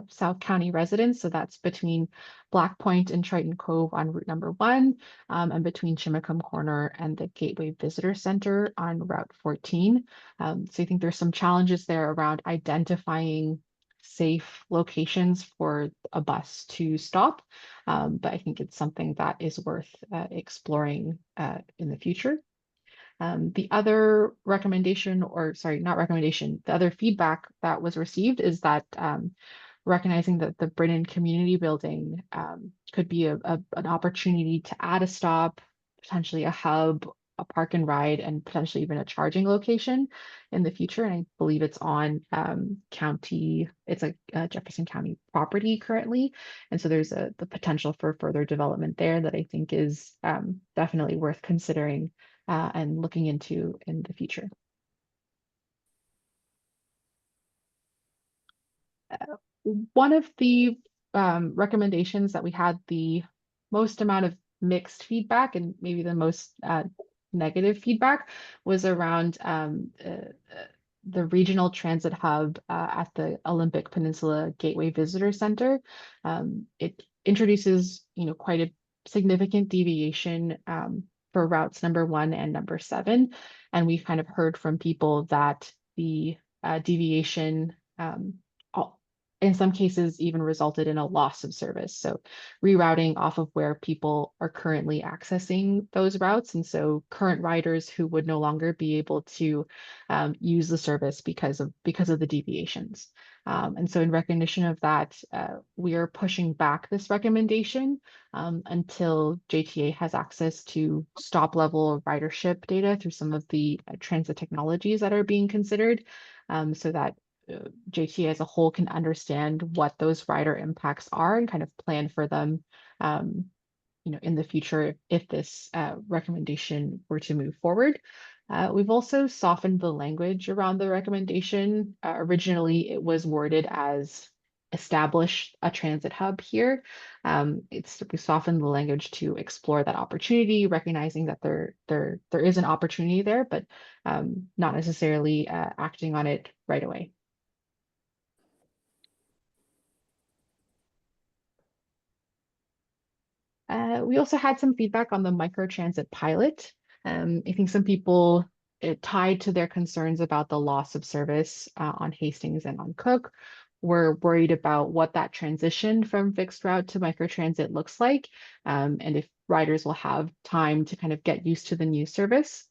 South County residents. So that's between Black Point and Triton Cove on Route number 1, and between Chimacum Corner and the Gateway Visitor Center on Route 14. So I think there's some challenges there around identifying safe locations for a bus to stop. But I think it's something that is worth exploring in the future. The other recommendation, or sorry, not recommendation, the other feedback that was received is that recognizing that the Brennan Community Building could be an opportunity to add a stop, potentially a hub, a park and ride, and potentially even a charging location in the future. And I believe it's on it's a Jefferson County property currently. And so there's the potential for further development there that I think is definitely worth considering and looking into in the future. One of the recommendations that we had the most amount of mixed feedback and maybe the most negative feedback was around the regional transit hub at the Olympic Peninsula Gateway Visitor Center. It introduces, quite a significant deviation for routes number 1 and number 7. And we've kind of heard from people that the deviation in some cases even resulted in a loss of service. So rerouting off of where people are currently accessing those routes. And so current riders who would no longer be able to use the service because of the deviations. And so in recognition of that, we are pushing back this recommendation until JTA has access to stop level ridership data through some of the transit technologies that are being considered, so that JTA as a whole can understand what those rider impacts are and kind of plan for them, in the future if this recommendation were to move forward. We've also softened the language around the recommendation. Originally, it was worded as establish a transit hub here. We softened the language to explore that opportunity, recognizing that there is an opportunity there, but not necessarily acting on it right away. We also had some feedback on the microtransit pilot. I think some people, tied to their concerns about the loss of service on Hastings and on Cook, were worried about what that transition from fixed route to microtransit looks like, and if riders will have time to kind of get used to the new service.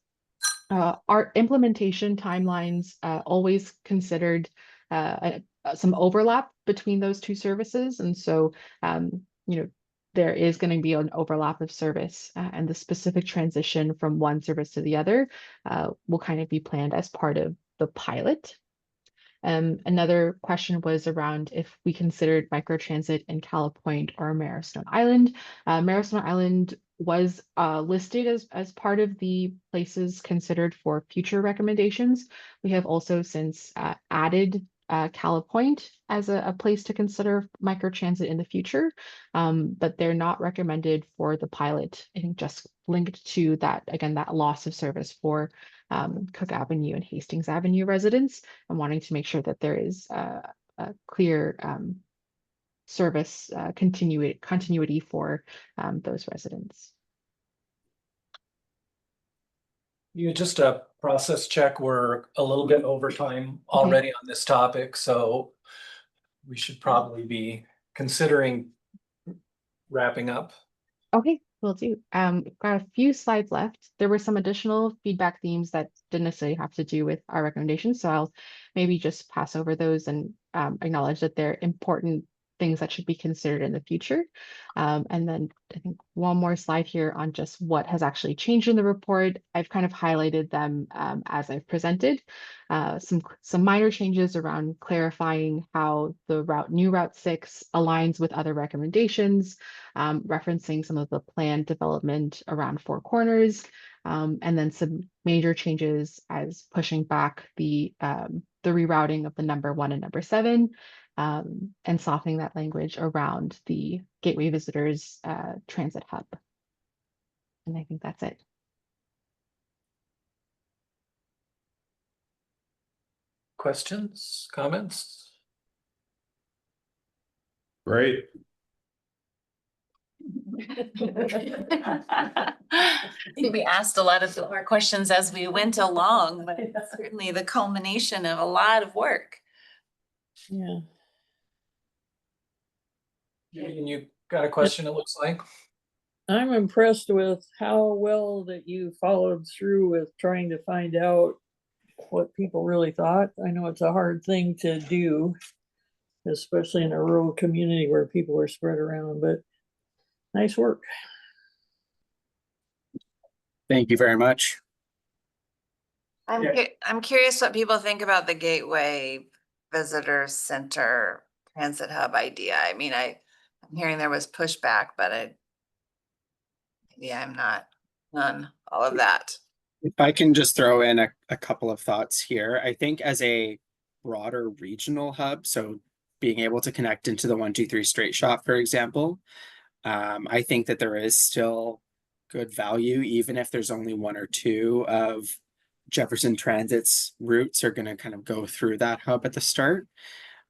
Our implementation timelines always considered some overlap between those two services. And so, there is going to be an overlap of service, and the specific transition from one service to the other will kind of be planned as part of the pilot. Another question was around if we considered microtransit in Calipointe or Marrowstone Island. Marrowstone Island was listed as part of the places considered for future recommendations. We have also since added Calipointe as a place to consider microtransit in the future, but they're not recommended for the pilot. I think just linked to that, again, that loss of service for Cook Avenue and Hastings Avenue residents, and wanting to make sure that there is a clear service continuity for those residents. Just a process check. We're a little bit over time already on this topic, so we should probably be considering wrapping up. Okay, will do. We've got a few slides left. There were some additional feedback themes that didn't necessarily have to do with our recommendations, so I'll maybe just pass over those and acknowledge that they're important things that should be considered in the future. And then I think one more slide here on just what has actually changed in the report. I've kind of highlighted them as I've presented. Some minor changes around clarifying how the new Route 6 aligns with other recommendations, referencing some of the planned development around Four Corners, and then some major changes as pushing back the rerouting of the number 1 and number 7, and softening that language around the Gateway Visitors Transit Hub. And I think that's it. Questions, comments? Great. I think we asked a lot of our questions as we went along, but it's certainly the culmination of a lot of work. Yeah. And you got a question, it looks like? I'm impressed with how well that you followed through with trying to find out what people really thought. I know it's a hard thing to do, especially in a rural community where people are spread around, but nice work. Thank you very much. I'm curious what people think about the Gateway Visitor Center Transit Hub idea. I mean, I'm hearing there was pushback, but maybe I'm not on all of that. If I can just throw in a couple of thoughts here. I think as a broader regional hub, so being able to connect into the 123 straight shot, for example, I think that there is still good value, even if there's only one or two of Jefferson Transit's routes are going to kind of go through that hub at the start.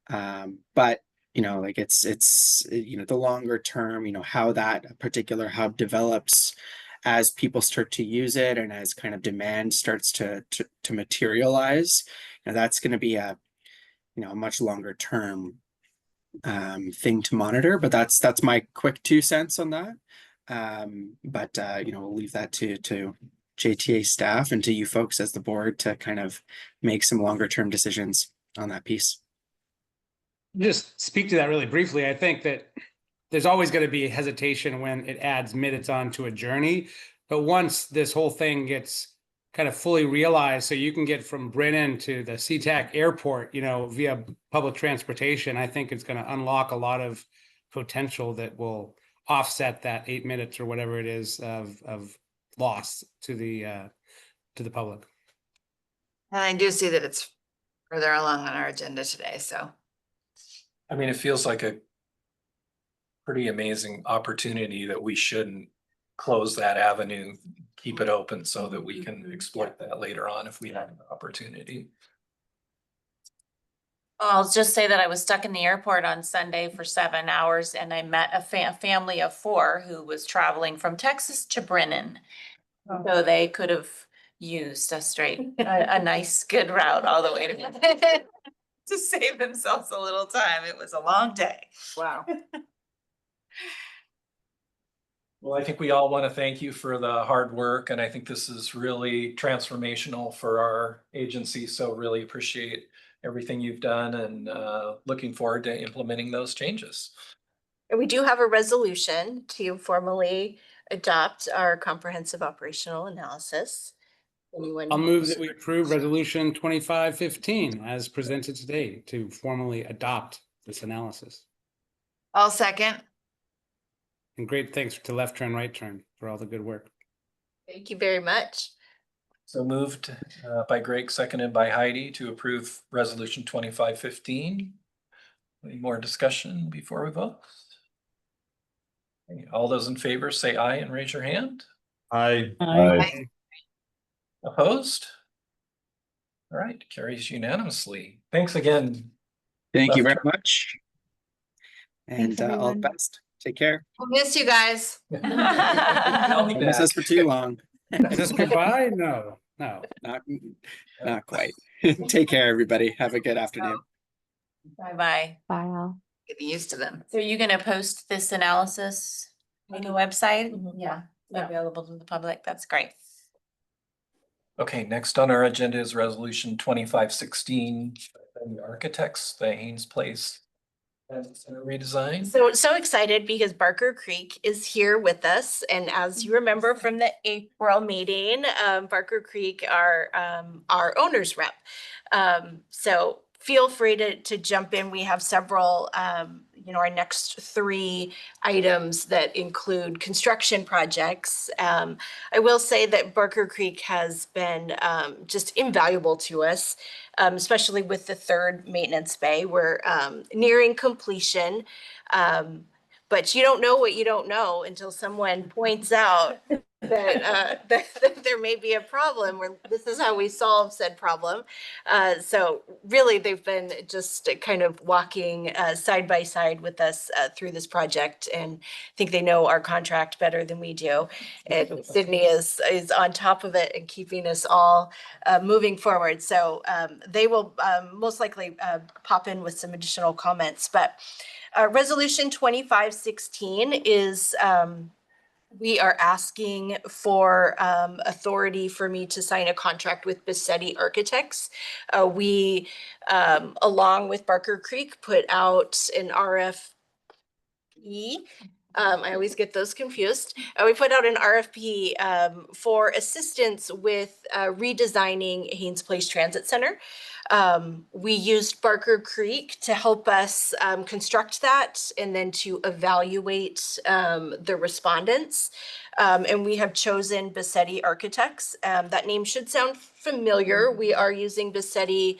But you know, like it's you know, the longer term, you know, how that particular hub develops as people start to use it and as kind of demand starts to materialize, you know, that's going to be a, you know, a much longer term thing to monitor. But that's my quick 2 cents on that. But you know, we'll leave that to JTA staff and to you folks as the board to kind of make some longer term decisions on that piece. Just speak to that really briefly. I think that there's always going to be hesitation when it adds minutes onto a journey. But once this whole thing gets kind of fully realized, so you can get from Brennan to the SeaTac airport, you know, via public transportation, I think it's going to unlock a lot of potential that will offset that 8 minutes or whatever it is of loss to the public. And I do see that it's further along on our agenda today, so. I mean, it feels like a pretty amazing opportunity that we shouldn't close that avenue, keep it open so that we can exploit that later on if we have an opportunity. I'll just say that I was stuck in the airport on Sunday for 7 hours and I met a family of 4 who was traveling from Texas to Brennan. So they could have used a nice good route all the way to save themselves a little time. It was a long day. Wow. Well, I think we all want to thank you for the hard work, and I think this is really transformational for our agency. So really appreciate everything you've done and looking forward to implementing those changes. We do have a resolution to formally adopt our comprehensive operational analysis. I'll move that we approve resolution 2515 as presented today to formally adopt this analysis. I'll second. And great thanks to Left Turn, Right Turn for all the good work. Thank you very much. So moved by Greg, seconded by Heidi to approve resolution 2515. Any more discussion before we vote? Okay, all those in favor say aye and raise your hand. Aye. Aye. Opposed? All right, carries unanimously. Thanks again. Thank you Left very much. And Thanks, all the everyone. best. Take care. We'll miss you guys. I'll be Don't miss us back. for too long. Is this goodbye? No. Not quite. Take care, everybody. Have a good afternoon. Bye-bye. Bye all. Getting used to them. So are you gonna post this analysis on the website? Yeah, Yeah. available to the public. That's great. Okay, next on our agenda is resolution 2516, the architects, the Haynes Place redesign. So excited because Barker Creek is here with us. And as you remember from the April meeting, Barker Creek are our owner's rep. So feel free to jump in. We have several, our next 3 items that include construction projects. I will say that Barker Creek has been just invaluable to us, especially with the 3rd maintenance bay. We're nearing completion, but you don't know what you don't know until someone points out that there may be a problem, where this is how we solve said problem. So really, they've been just kind of walking side by side with us through this project, and I think they know our contract better than we do. And Sydney is on top of it and keeping us all moving forward. So they will most likely pop in with some additional comments. But Resolution 2516 is we are asking for authority for me to sign a contract with Bassetti Architects. We, along with Barker Creek, put out an RFP. I always get those confused. We put out an RFP for assistance with redesigning Haynes Place Transit Center. We used Barker Creek to help us construct that and then to evaluate the respondents. And we have chosen Bassetti Architects. That name should sound familiar. We are using Bassetti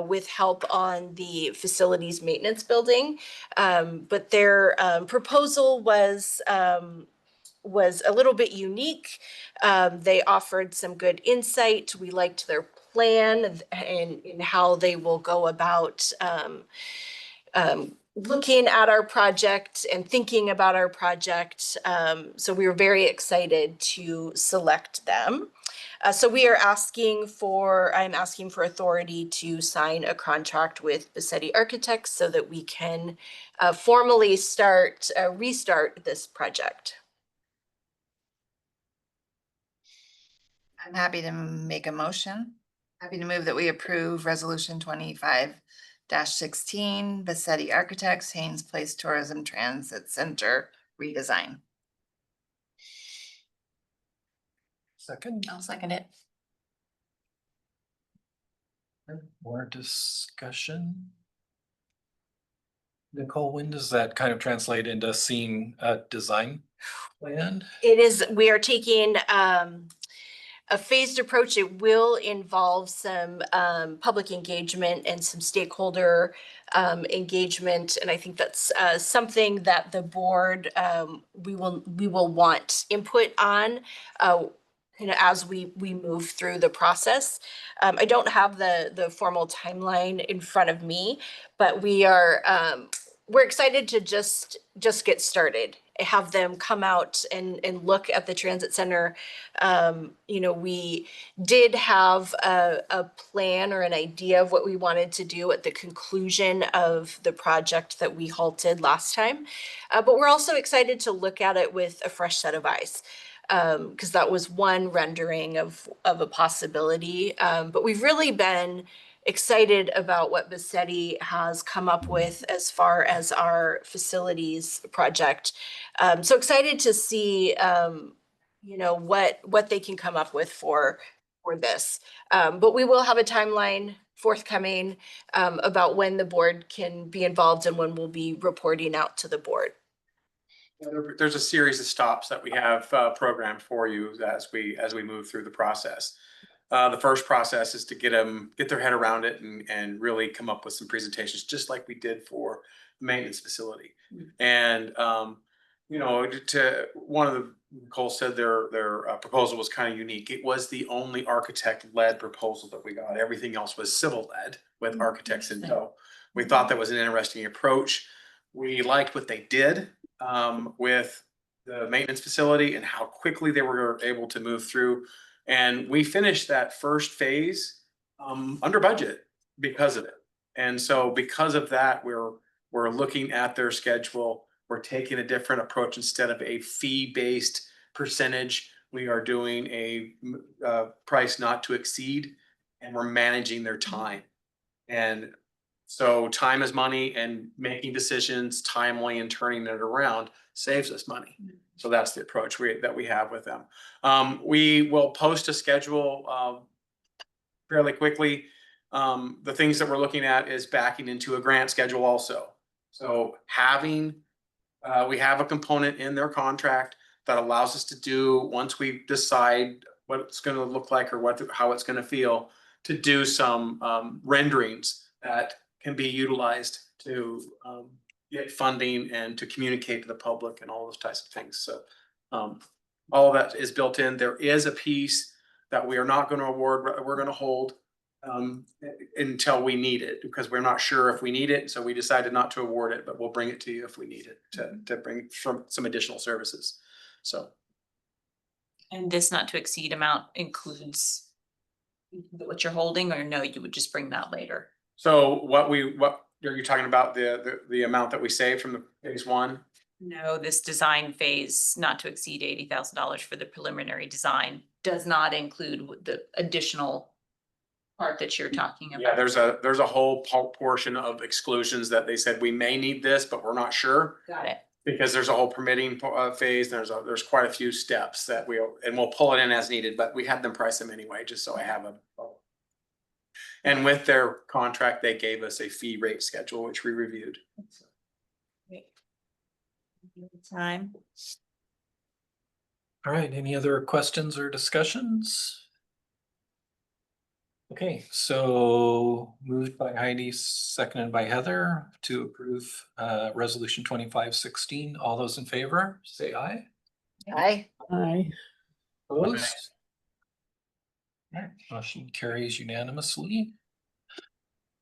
with help on the facilities maintenance building. But their proposal was a little bit unique. They offered some good insight. We liked their plan and how they will go about looking at our project and thinking about our project. So we were very excited to select them. So we are I'm asking for authority to sign a contract with Bassetti Architects so that we can formally restart this project. I'm happy to make a motion. Happy to move that we approve resolution 25-16, Bassetti Architects, Haynes Place Tourism Transit Center redesign. Second, I'll second it. more discussion? Nicole, when does that kind of translate into seeing a design plan? We are taking a phased approach. It will involve some public engagement and some stakeholder engagement. And I think that's something that the board, we will want input on as we move through the process. I don't have the formal timeline in front of me, but we're excited to just get started, have them come out and look at the transit center. We did have a plan or an idea of what we wanted to do at the conclusion of the project that we halted last time. But we're also excited to look at it with a fresh set of eyes. Because that was one rendering of a possibility. But we've really been excited about what Bassetti has come up with as far as our facilities project. So excited to see, what they can come up with for this. But we will have a timeline forthcoming about when the board can be involved and when we'll be reporting out to the board. There's a series of stops that we have programmed for you as we move through the process. The first process is to get their head around it and really come up with some presentations, just like we did for the maintenance facility. And Nicole said their proposal was kind of unique. It was the only architect-led proposal that we got. Everything else was civil-led with architects in tow. We thought that was an interesting approach. We liked what they did with the maintenance facility and how quickly they were able to move through. And we finished that first phase under budget because of it. And so because of that, we're looking at their schedule. We're taking a different approach. Instead of a fee-based percentage, we are doing a price not to exceed, and we're managing their time. And so time is money, and making decisions timely and turning it around saves us money. So that's the approach that we have with them. We will post a schedule fairly quickly. The things that we're looking at is backing into a grant schedule also. So we have a component in their contract that allows us to do, once we decide what it's going to look like or how it's going to feel, to do some renderings that can be utilized to get funding and to communicate to the public and all those types of things. So all of that is built in. There is a piece that we are not going to award. We're going to hold until we need it, because we're not sure if we need it. So we decided not to award it, but we'll bring it to you if we need it to bring some additional services. So. And this not to exceed amount includes what you're holding, or no, you would just bring that later? So what are you talking about, the amount that we saved from the phase one? no, this design phase, not to exceed $80,000 for the preliminary design, does not include the additional part that you're talking about. Yeah, there's a whole portion of exclusions that they said, we may need this, but we're not sure. Got it. Because there's a whole permitting phase, there's quite a few steps that we'll pull it in as needed, but we had them price them anyway, just so I have them. And with their contract, they gave us a fee rate schedule, which we reviewed. Time. All right, any other questions or discussions? Okay, so moved by Heidi, seconded by Heather to approve resolution 2516. All those in favor, say aye. Aye. Aye. Opposed? All right, motion carries unanimously.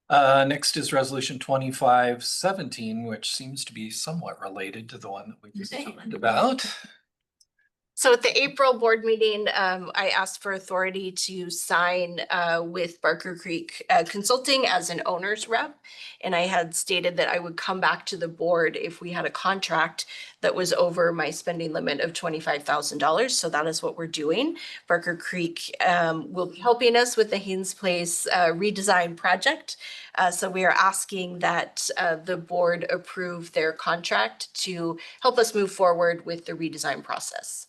Next is resolution 2517, which seems to be somewhat related to the one that we just talked about. So at the April board meeting, I asked for authority to sign with Barker Creek Consulting as an owner's rep. And I had stated that I would come back to the board if we had a contract that was over my spending limit of $25,000. So that is what we're doing. Barker Creek will be helping us with the Haynes Place redesign project. So we are asking that the board approve their contract to help us move forward with the redesign process.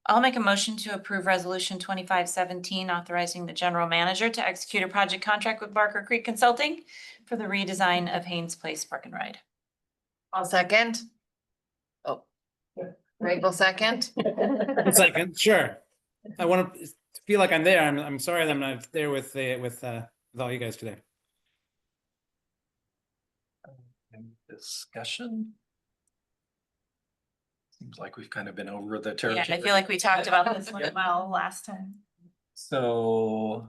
I'll make a motion to approve resolution 2517, authorizing the general manager to execute a project contract with Barker Creek Consulting for the redesign of Haynes Place Park and Ride. I'll second. Oh, Greg will second. A second, sure. I want to feel like I'm there. I'm sorry that I'm not there with all you guys today. Any discussion? Seems like we've kind of been over the Yeah, territory. I feel like we talked about this one well last time. So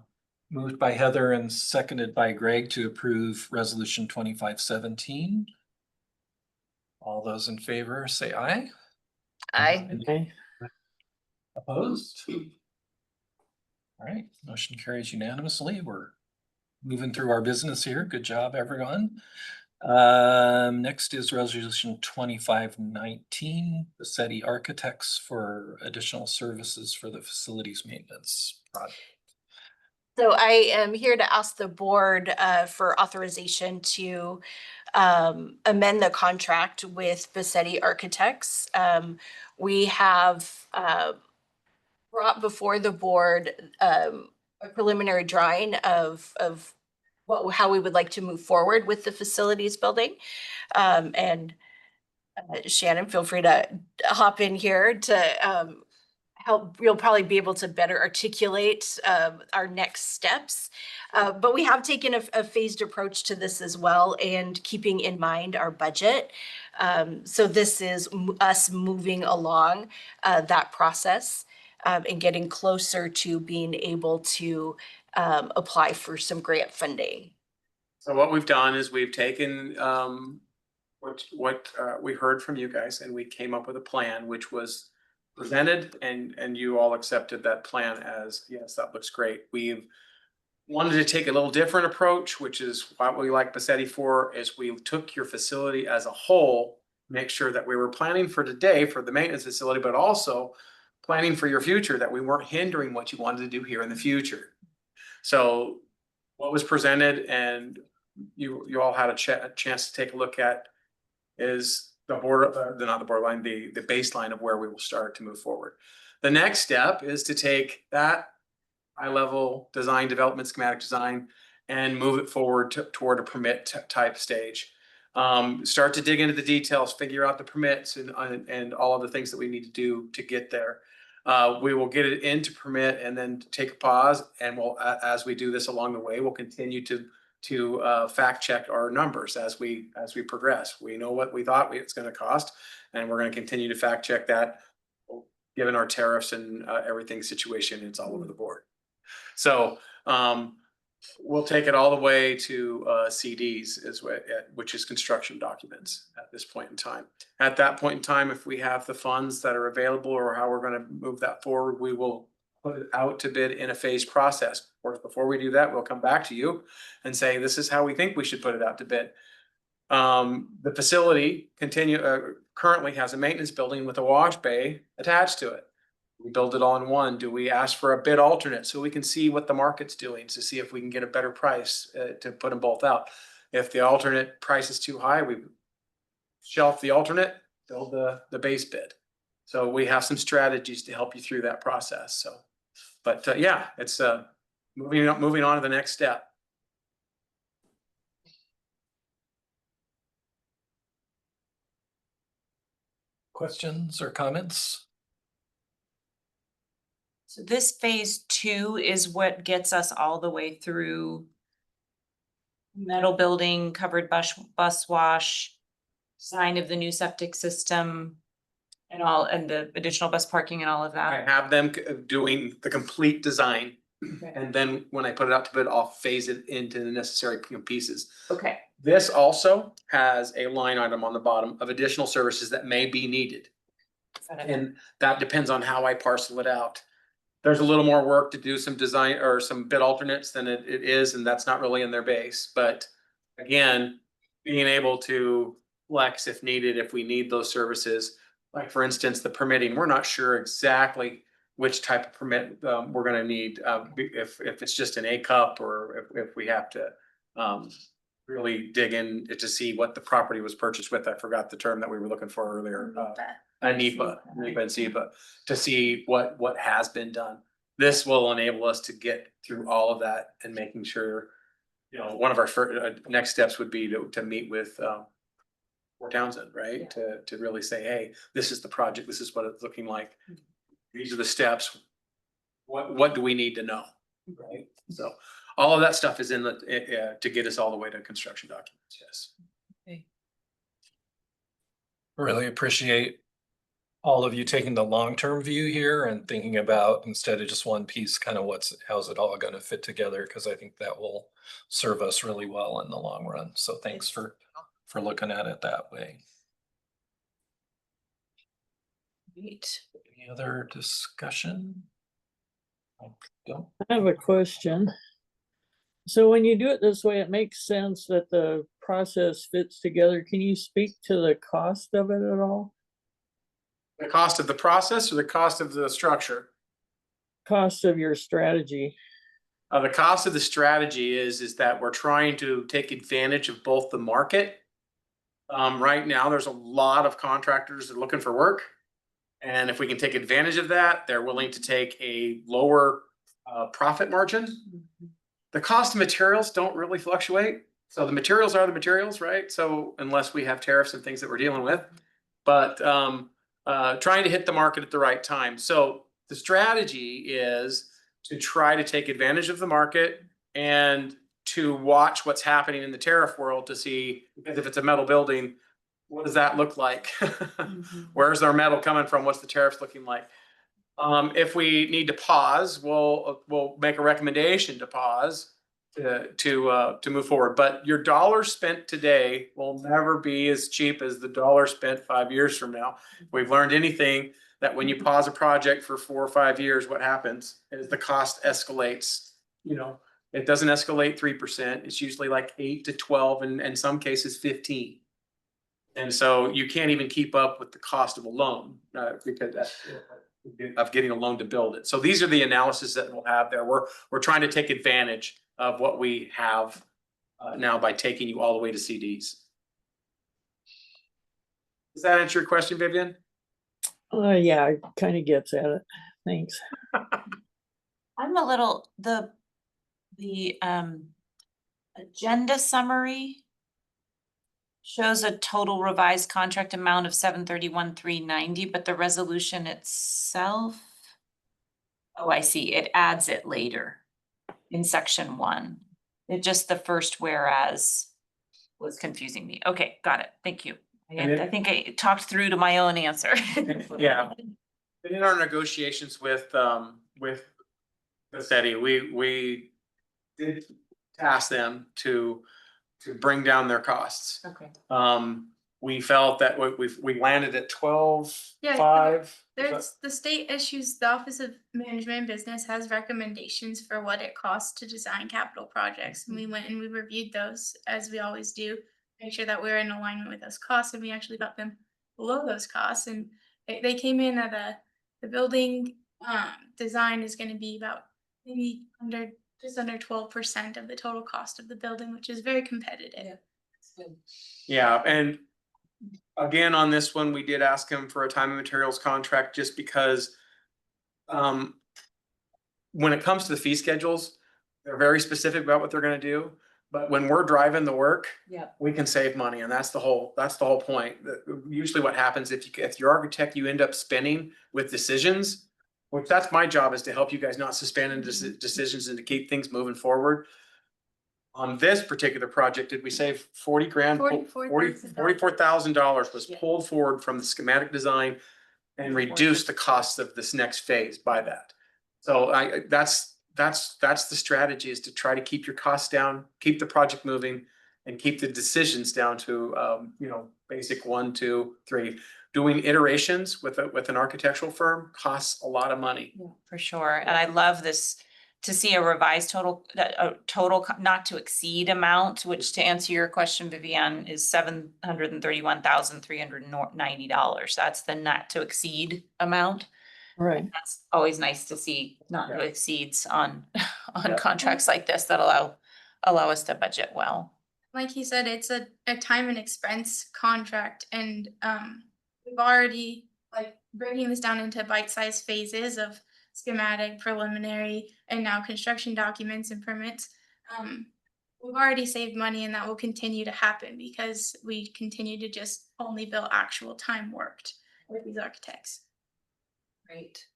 moved by Heather and seconded by Greg to approve resolution 2517. All those in favor, say aye. Aye. Okay. Opposed? All right, motion carries unanimously. We're moving through our business here. Good job, everyone. Next is resolution 2519, Bassetti Architects for additional services for the facilities maintenance project. So I am here to ask the board for authorization to amend the contract with Bassetti Architects. We have brought before the board a preliminary drawing of how we would like to move forward with the facilities building. And Shannon, feel free to hop in here to help. You'll probably be able to better articulate our next steps. But we have taken a phased approach to this as well, and keeping in mind our budget. So this is us moving along that process and getting closer to being able to apply for some grant funding. So what we've done is we've taken what we heard from you guys, and we came up with a plan which was presented, and you all accepted that plan as, yes, that looks great. We've wanted to take a little different approach, which is what we like Bassetti for, is we took your facility as a whole, make sure that we were planning for today for the maintenance facility, but also planning for your future, that we weren't hindering what you wanted to do here in the future. So what was presented, and you all had a chance to take a look at, is the border, not the borderline, the baseline of where we will start to move forward. The next step is to take that high-level design, development, schematic design, and move it forward toward a permit type stage. Start to dig into the details, figure out the permits and all of the things that we need to do to get there. We will get it into permit and then take a pause, and we'll, as we do this along the way, we'll continue to fact check our numbers as we progress. We know what we thought it's going to cost, and we're going to continue to fact check that. Given our tariffs and everything situation, it's all over the board. So we'll take it all the way to CDs, which is construction documents at this point in time. At that point in time, if we have the funds that are available or how we're going to move that forward, we will put it out to bid in a phased process. Of course, before we do that, we'll come back to you and say, this is how we think we should put it out to bid. The facility currently has a maintenance building with a wash bay attached to it. We build it all in one. Do we ask for a bid alternate so we can see what the market's doing to see if we can get a better price to put them both out? If the alternate price is too high, we shelf the alternate, build the base bid. So we have some strategies to help you through that process. So, but yeah, it's moving on to the next step. Questions or comments? So this phase 2 is what gets us all the way through metal building, covered bus wash, design of the new septic system, and the additional bus parking and all of I that. have them doing the complete design. And then when I put it out to bid, I'll phase it into the necessary pieces. Okay. This also has a line item on the bottom of additional services that may be needed. And that depends on how I parcel it out. There's a little more work to do some design or some bid alternates than it is, and that's not really in their base. But again, being able to flex if needed, if we need those services, like for instance, the permitting, we're not sure exactly which type of permit we're gonna need, if it's just an A cup or if we have to really dig in to see what the property was purchased with. I forgot the term that we were looking for earlier. NEPA and SEPA, to see what has been done. This will enable us to get through all of that and making sure, you know, one of our next steps would be to meet with Fort Townsend, right? To really say, hey, this is the project, this is what it's looking like. These are the steps. What do we need to know? Right. So all of that stuff is in the to get us all the way to construction documents. Yes. Okay. Really appreciate all of you taking the long-term view here and thinking about, instead of just one piece, kind of how's it all going to fit together? Because I think that will serve us really well in the long run. So thanks for looking at it that way. Great. Any other discussion? I don't. I have a question. So when you do it this way, it makes sense that the process fits together. Can you speak to the cost of it at all? The cost of the process or the cost of the structure? Cost of your strategy. The cost of the strategy is that we're trying to take advantage of both the market. Right now, there's a lot of contractors that are looking for work. And if we can take advantage of that, they're willing to take a lower profit margin. The cost of materials don't really fluctuate. So the materials are the materials, right? So unless we have tariffs and things that we're dealing with, but trying to hit the market at the right time. So the strategy is to try to take advantage of the market and to watch what's happening in the tariff world to see, because if it's a metal building, what does that look like? Where's our metal coming from? What's the tariffs looking like? If we need to pause, we'll make a recommendation to pause to move forward. But your dollar spent today will never be as cheap as the dollar spent 5 years from now. We've learned anything that when you pause a project for 4 or 5 years, what happens is the cost escalates. You know, it doesn't escalate 3%. It's usually like 8 to 12, and in some cases 15. And so you can't even keep up with the cost of a loan because of getting a loan to build it. So these are the analysis that we'll have there. We're trying to take advantage of what we have now by taking you all the way to CDs. Does that answer your question, Vivian? Yeah, it kind of gets at it. Thanks. I'm a little, the agenda summary shows a total revised contract amount of $731,390, but the resolution itself, oh, I see, it adds it later in section 1. It just, the first whereas was confusing me. Okay, got it. Thank you. I think I talked through to my own answer. Yeah. In our negotiations with the city, we did task them to bring down their costs. Okay. We felt that we landed at 12.5. There's the state issues, the Office of Management and Business has recommendations for what it costs to design capital projects. And we went and we reviewed those as we always do. make sure that we're in alignment with those costs, and we actually got them below those costs, and they came in at the building design is gonna be about maybe just under 12% of the total cost of the building, which is very competitive. Yeah, and again, on this one, we did ask him for a time and materials contract just because when it comes to the fee schedules, they're very specific about what they're gonna do. But when we're driving the work, we can save money, and that's the whole point. Usually what happens if your architect, you end up spinning with decisions, which that's my job, is to help you guys not suspend into decisions and to keep things moving forward. On this particular project, did we save 40 grand? $44,000 was pulled forward from the schematic design and reduced the cost of this next phase by that. So that's the strategy, is to try to keep your costs down, keep the project moving, and keep the decisions down to basic 1, 2, 3. Doing iterations with an architectural firm costs a lot of money. For sure. And I love this, to see a revised total not to exceed amount, which, to answer your question, Vivian, is $731,390. That's the not to exceed amount. Right. That's always nice to see not to exceeds on contracts like this that allow us to budget well. Like he said, it's a time and expense contract, and we've already, like, breaking this down into bite-sized phases of schematic, preliminary, and now construction documents and permits. We've already saved money, and that will continue to happen because we continue to just only bill actual time worked with these architects. Great.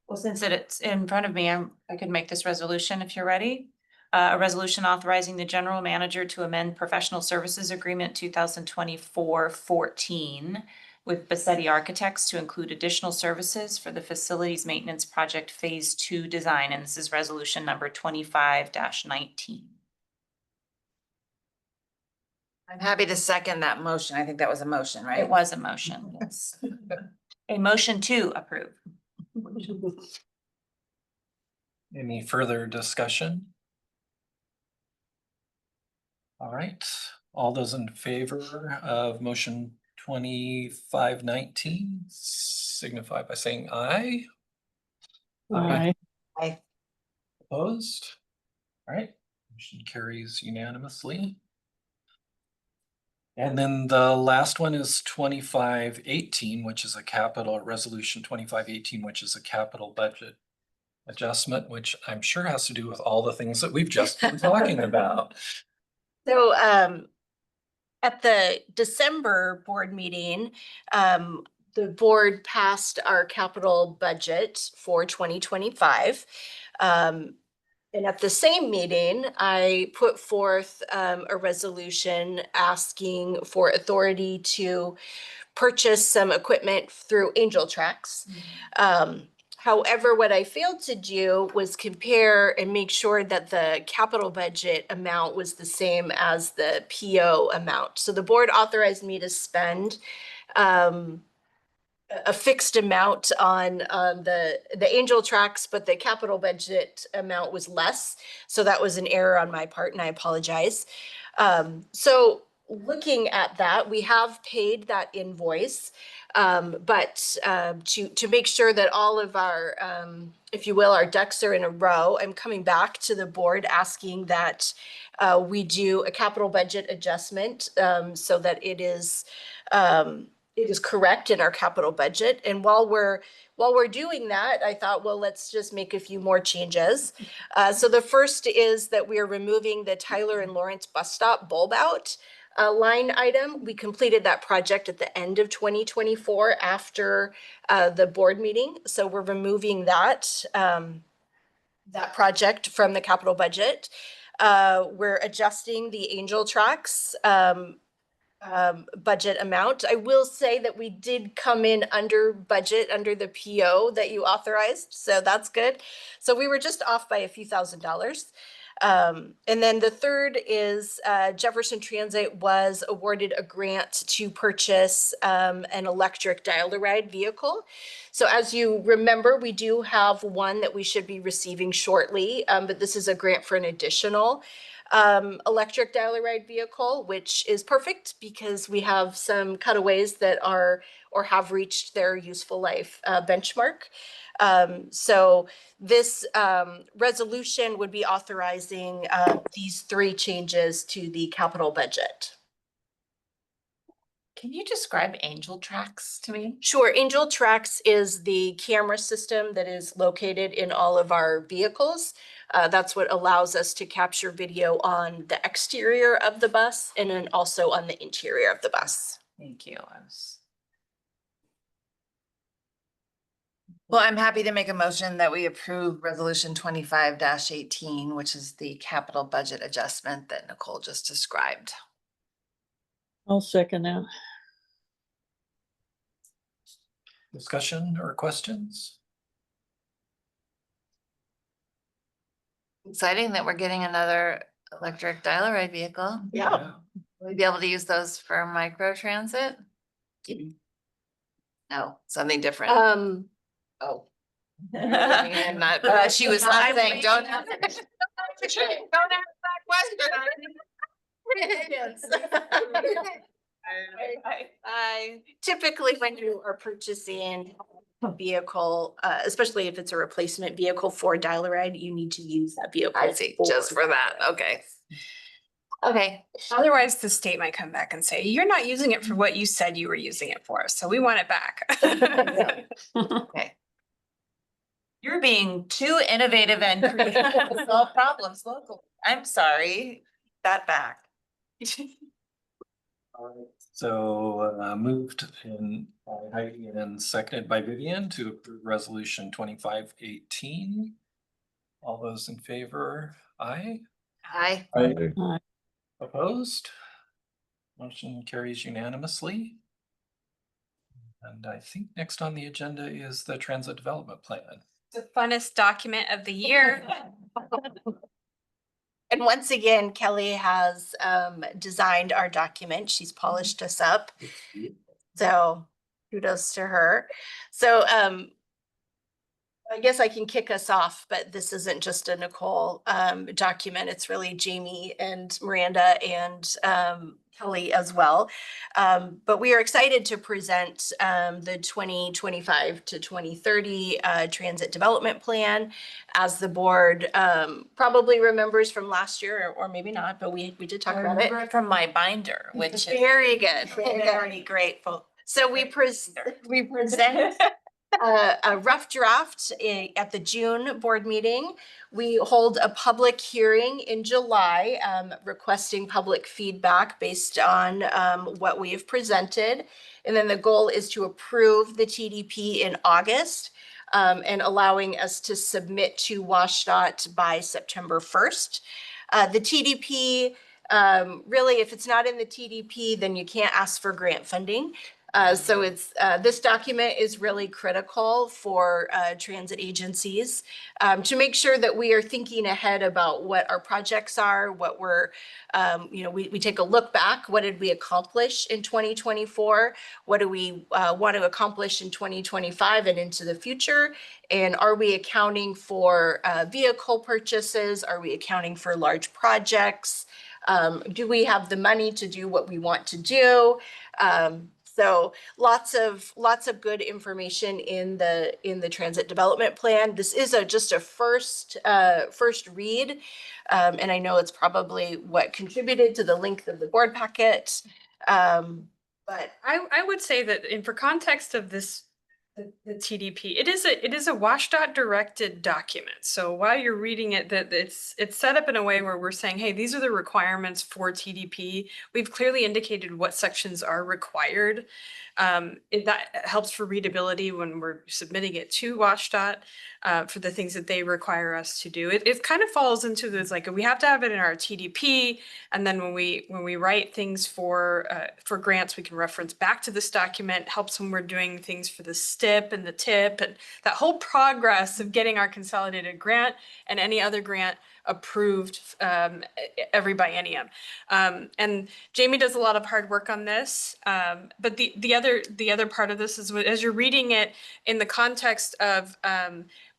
Well, since it's in front of me, I could make this resolution if you're ready. A resolution authorizing the general manager to amend professional services agreement 2024-14 with Bassetti Architects to include additional services for the facilities maintenance project phase 2 design. And this is resolution number 25-19. I'm happy to second that motion. I think that was a motion, right? It was a motion, yes. A motion to approve. Any further discussion? All right, all those in favor of motion 2519 signify by saying aye. Aye. Aye. Opposed? All right, motion carries unanimously. And then the last one is 2518, which is a capital resolution 2518, which is a capital budget adjustment, which I'm sure has to do with all the things that we've just been talking about. So at the December board meeting, the board passed our capital budget for 2025. And at the same meeting, I put forth a resolution asking for authority to purchase some equipment through Angel Tracks. However, what I failed to do was compare and make sure that the capital budget amount was the same as the PO amount. So the board authorized me to spend a fixed amount on the Angel Tracks, but the capital budget amount was less. So that was an error on my part, and I apologize. So looking at that, we have paid that invoice. But to make sure that all of our, if you will, our ducks are in a row, I'm coming back to the board asking that we do a capital budget adjustment so that it is correct in our capital budget. And while we're doing that, I thought, well, let's just make a few more changes. So the first is that we are removing the Tyler and Lawrence bus stop bulb out line item. We completed that project at the end of 2024 after the board meeting. So we're removing that project from the capital budget. We're adjusting the Angel Tracks budget amount. I will say that we did come in under budget, under the PO that you authorized. So that's good. So we were just off by a few $1,000s. And then the third is Jefferson Transit was awarded a grant to purchase an electric dial-a-ride vehicle. So as you remember, we do have one that we should be receiving shortly, but this is a grant for an additional electric dial-a-ride vehicle, which is perfect because we have some cutaways that are or have reached their useful life benchmark. So this resolution would be authorizing these 3 changes to the capital budget. Can you describe Angel Tracks to me? Sure, Angel Tracks is the camera system that is located in all of our vehicles. That's what allows us to capture video on the exterior of the bus and then also on the interior of the bus. Thank you. Well, I'm happy to make a motion that we approve resolution 25-18, which is the capital budget adjustment that Nicole just described. I'll second that. Discussion or questions? Exciting that we're getting another electric dial-a-ride vehicle. Yeah. Will we be able to use those for micro transit? No, something different. Oh. I'm not, she was not saying, don't ask that question. Typically, when you are purchasing a vehicle, especially if it's a replacement vehicle for dial-a-ride, you need to use that vehicle. I see, just for that, okay. Okay, Otherwise, the state might come back and say, you're not using it for what you said you were using it for, so we want it back. okay. You're being too innovative and creative to solve problems locally. I'm sorry, that back. So moved in by Heidi and seconded by Vivian to approve resolution 25-18. All those in favor, aye. Hi. Opposed? Motion carries unanimously. And I think next on the agenda is the transit development plan. The funnest document of the year. And once again, Kelly has designed our document. She's polished us up. So kudos to her. So I guess I can kick us off, but this isn't just a Nicole document. It's really Jamie and Miranda and Kelly as well. But we are excited to present the 2025 to 2030 transit development plan. As the board probably remembers from last year, or maybe not, but we did talk about it. From my binder, which is Very good. very grateful. So we present a rough draft at the June board meeting. We hold a public hearing in July, requesting public feedback based on what we have presented. And then the goal is to approve the TDP in August and allowing us to submit to WashDOT by September 1st. The TDP, really, if it's not in the TDP, then you can't ask for grant funding. So it's this document is really critical for transit agencies to make sure that we are thinking ahead about what our projects are, what we're, we take a look back. What did we accomplish in 2024? What do we want to accomplish in 2025 and into the future? And are we accounting for vehicle purchases? Are we accounting for large projects? Do we have the money to do what we want to do? So lots of good information in the transit development plan. This is just a first read, and I know it's probably what contributed to the length of the board packet. But I would say that for context of this, the TDP, it is a WashDOT directed document. So while you're reading it, that it's set up in a way where we're saying, hey, these are the requirements for TDP. We've clearly indicated what sections are required. That helps for readability when we're submitting it to WashDOT for the things that they require us to do. It kind of falls into this, like, we have to have it in our TDP, and then when we write things for grants, we can reference back to this document. Helps when we're doing things for the STIP and the TIP and that whole progress of getting our consolidated grant and any other grant approved every biennium. And Jamie does a lot of hard work on this. But the other part of this is as you're reading it in the context of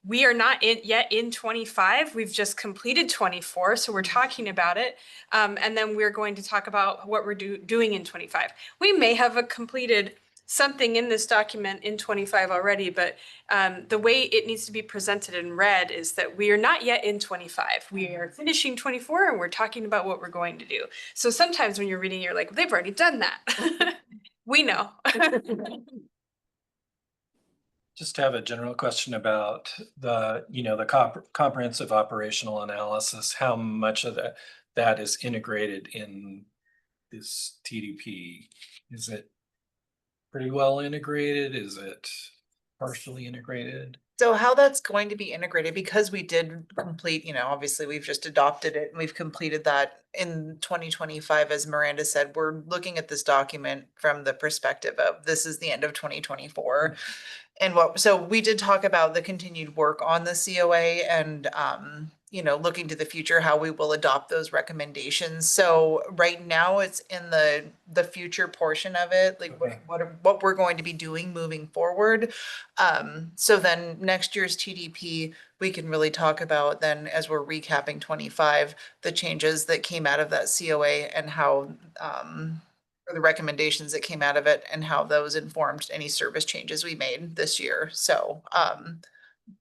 we are not yet in 25. We've just completed 24, so we're talking about it, and then we're going to talk about what we're doing in 25. We may have completed something in this document in 25 already, but the way it needs to be presented and read is that we are not yet in 25. We are finishing 24, and we're talking about what we're going to do. So sometimes when you're reading, you're like, they've already done that. We know. Just have a general question about the, the comprehensive operational analysis, how much of that is integrated in this TDP? Is it pretty well integrated? Is it partially integrated? So how that's going to be integrated, because we did complete, obviously we've just adopted it and we've completed that in 2025, as Miranda said, we're looking at this document from the perspective of this is the end of 2024. And so we did talk about the continued work on the COA and, looking to the future, how we will adopt those recommendations. So right now it's in the future portion of it, like Okay. what we're going to be doing moving forward. So then next year's TDP, we can really talk about then as we're recapping 25, the changes that came out of that COA and how, or the recommendations that came out of it and how those informed any service changes we made this year. So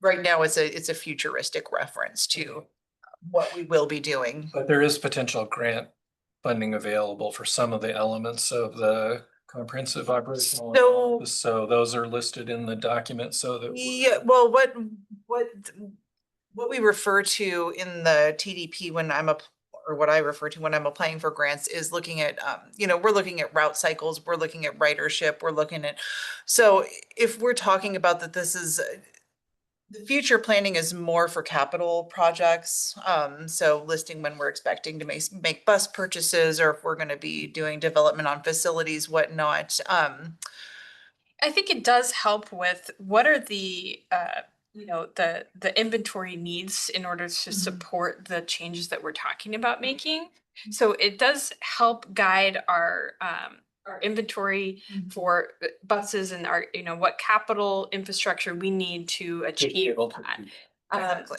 right now it's a futuristic reference to what we will be doing. But there is potential grant funding available for some of the elements of the comprehensive operational analysis. So those are listed in the document so that. Yeah, well, what we refer to in the TDP when or what I refer to when I'm applying for grants is looking at, we're looking at route cycles, we're looking at ridership, we're looking at, so if we're talking about that, this is, the future planning is more for capital projects. So listing when we're expecting to make bus purchases or if we're going to be doing development on facilities, whatnot. I think it does help with what are the the inventory needs in order to support the changes that we're talking about making. So it does help guide our inventory for buses and our, what capital infrastructure we need to achieve that. Exactly.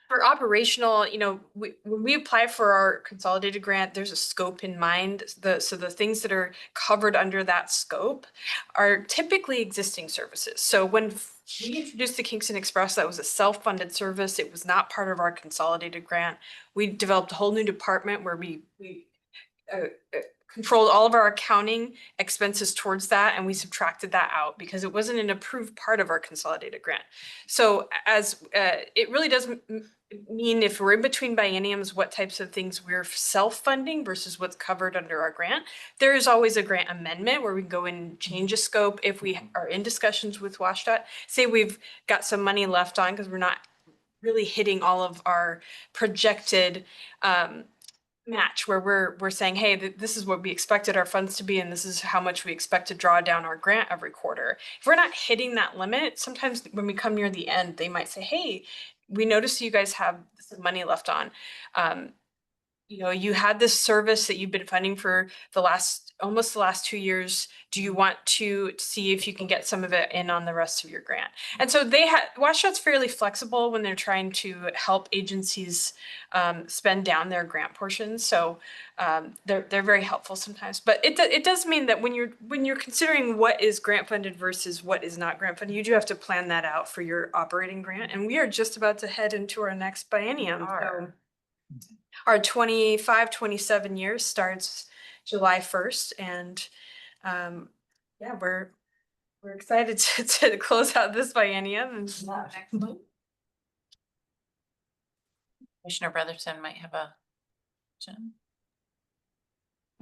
For operational, when we apply for our consolidated grant, there's a scope in mind. So the things that are covered under that scope are typically existing services. So when we introduced the Kingston Express, that was a self-funded service. It was not part of our consolidated grant. We developed a whole new department where we controlled all of our accounting expenses towards that, and we subtracted that out because it wasn't an approved part of our consolidated grant. So as it really does mean if we're in between bienniums, what types of things we're self-funding versus what's covered under our grant. There is always a grant amendment where we can go and change a scope if we are in discussions with WashDOT. Say we've got some money left on because we're not really hitting all of our projected match where we're saying, hey, this is what we expected our funds to be, and this is how much we expect to draw down our grant every quarter. If we're not hitting that limit, sometimes when we come near the end, they might say, hey, we noticed you guys have some money left on. You had this service that you've been funding for almost the last 2 years. Do you want to see if you can get some of it in on the rest of your grant? And so WashDOT's fairly flexible when they're trying to help agencies spend down their grant portions. So they're very helpful sometimes. But it does mean that when you're considering what is grant funded versus what is not grant funded, you do have to plan that out for your operating grant. And we are just about to head into our next biennium. So our 25-27 years starts July 1st, and we're excited to close out this biennium and next month. Commissioner Brotherton might have a question.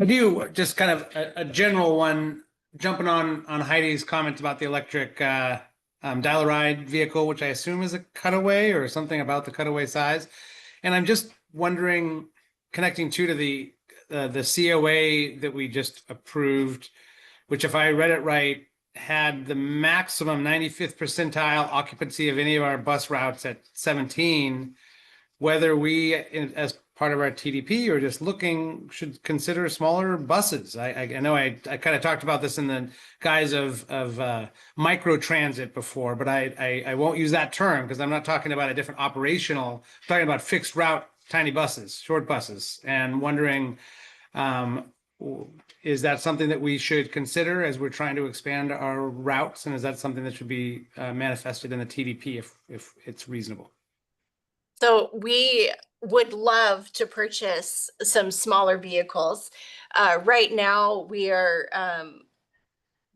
I do, just kind of a general one, jumping on Heidi's comment about the electric dial-a-ride vehicle, which I assume is a cutaway or something about the cutaway size. And I'm just wondering, connecting to the COA that we just approved, which if I read it right, had the maximum 95th percentile occupancy of any of our bus routes at 17. whether we, as part of our TDP or just looking, should consider smaller buses. I know I kind of talked about this in the guise of micro transit before, but I won't use that term because I'm not talking about a different operational, I'm talking about fixed route, tiny buses, short buses, and wondering, is that something that we should consider as we're trying to expand our routes? And is that something that should be manifested in the TDP if it's reasonable? So we would love to purchase some smaller vehicles. Right now, we are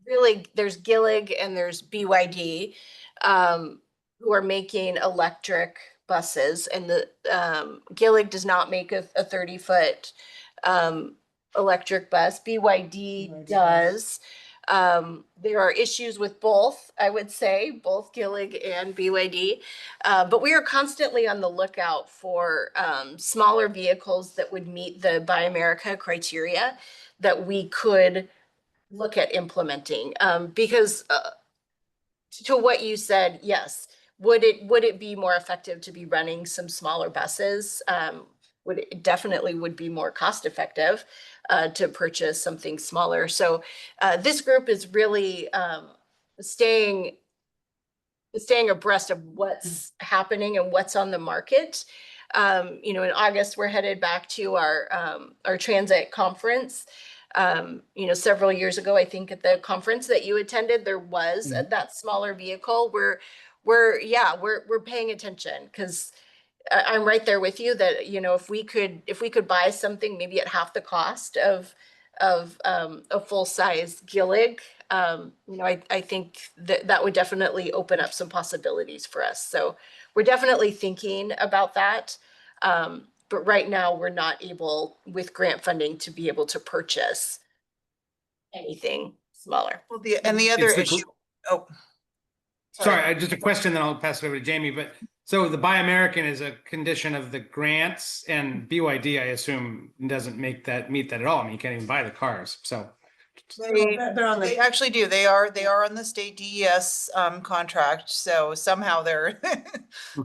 really, there's Gillig and there's BYD who are making electric buses, and the Gillig does not make a 30-foot electric bus. BYD does. There are issues with both, I would say, both Gillig and BYD. But we are constantly on the lookout for smaller vehicles that would meet the Buy America criteria that we could look at implementing. Because to what you said, yes, would it be more effective to be running some smaller buses? It definitely would be more cost effective to purchase something smaller. So this group is really staying abreast of what's happening and what's on the market. In August, we're headed back to our transit conference. Several years ago, I think at the conference that you attended, there was that smaller vehicle. We're paying attention because I'm right there with you that, if we could buy something maybe at half the cost of a full-size Gillig, I think that would definitely open up some possibilities for us. So we're definitely thinking about that. But right now we're not able, with grant funding, to be able to purchase anything smaller. Well, the other issue, Sorry, just a question, then I'll pass it over to Jamie. But so the Buy American is a condition of the grants, and BYD, I assume, doesn't meet that at all. I mean, you can't even buy the cars. So they actually do. They are on the state DES contract. So somehow they're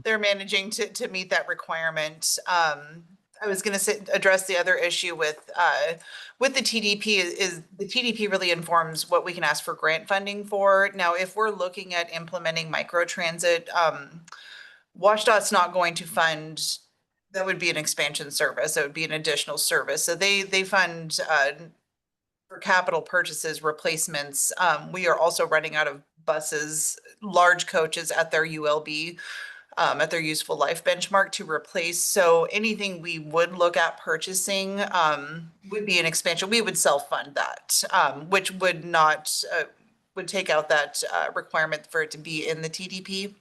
managing to meet that requirement. I was going to address the other issue with the TDP is the TDP really informs what we can ask for grant funding for. Now, if we're looking at implementing microtransit, WashDOT's not going to fund. That would be an expansion service. That would be an additional service. So they fund for capital purchases, replacements. We are also running out of buses, large coaches at their ULB. At their useful life benchmark to replace. So anything we would look at purchasing would be an expansion. We would self-fund that, which would not, would take out that requirement for it to be in the TDP.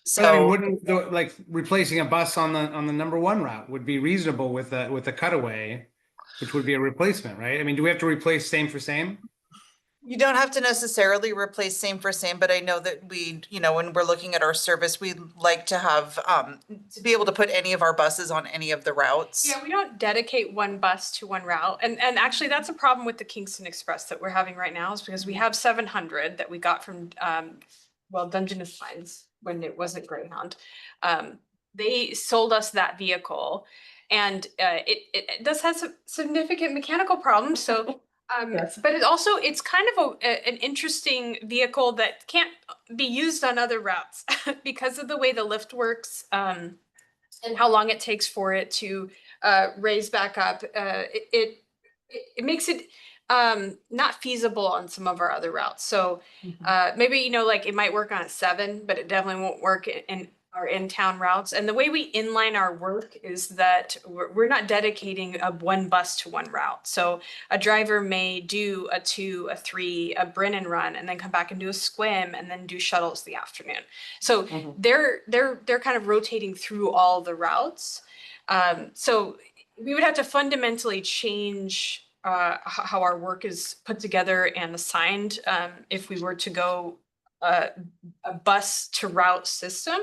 So wouldn't like replacing a bus on the number one route would be reasonable with a cutaway, which would be a replacement, right? I mean, do we have to replace same for same? You don't have to necessarily replace same for same, but I know that when we're looking at our service, we like to have, to be able to put any of our buses on any of the routes. Yeah, we don't dedicate one bus to one route. And actually that's a problem with the Kingston Express that we're having right now, is because we have 700 that we got from, Dungeness Lines when it wasn't Greyhound. They sold us that vehicle, and it does have some significant mechanical problems. So but it's kind of an interesting vehicle that can't be used on other routes because of the way the lift works, and how long it takes for it to raise back up. It makes it not feasible on some of our other routes. So maybe, it might work on a 7, but it definitely won't work in our in-town routes. And the way we inline our work is that we're not dedicating one bus to one route. So a driver may do a 2, a 3, a Brennan run, and then come back and do a Squim, and then do shuttles the afternoon. So they're kind of rotating through all the routes. So we would have to fundamentally change how our work is put together and assigned if we were to go a bus to route system.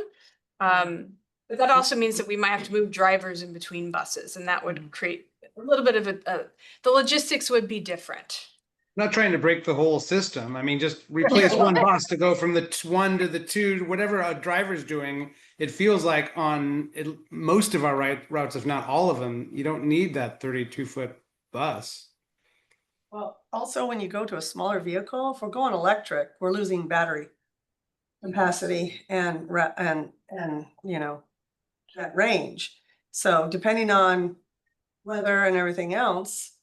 But that also means that we might have to move drivers in between buses, and that would create a little bit of the logistics would be different. I'm not trying to break the whole system. I mean, just replace one bus to go from the 1 to the 2, whatever a driver's doing, it feels like on most of our routes, if not all of them, you don't need that 32-foot bus. Well, also when you go to a smaller vehicle, if we're going electric, we're losing battery capacity and you know, that range. So depending on weather and everything else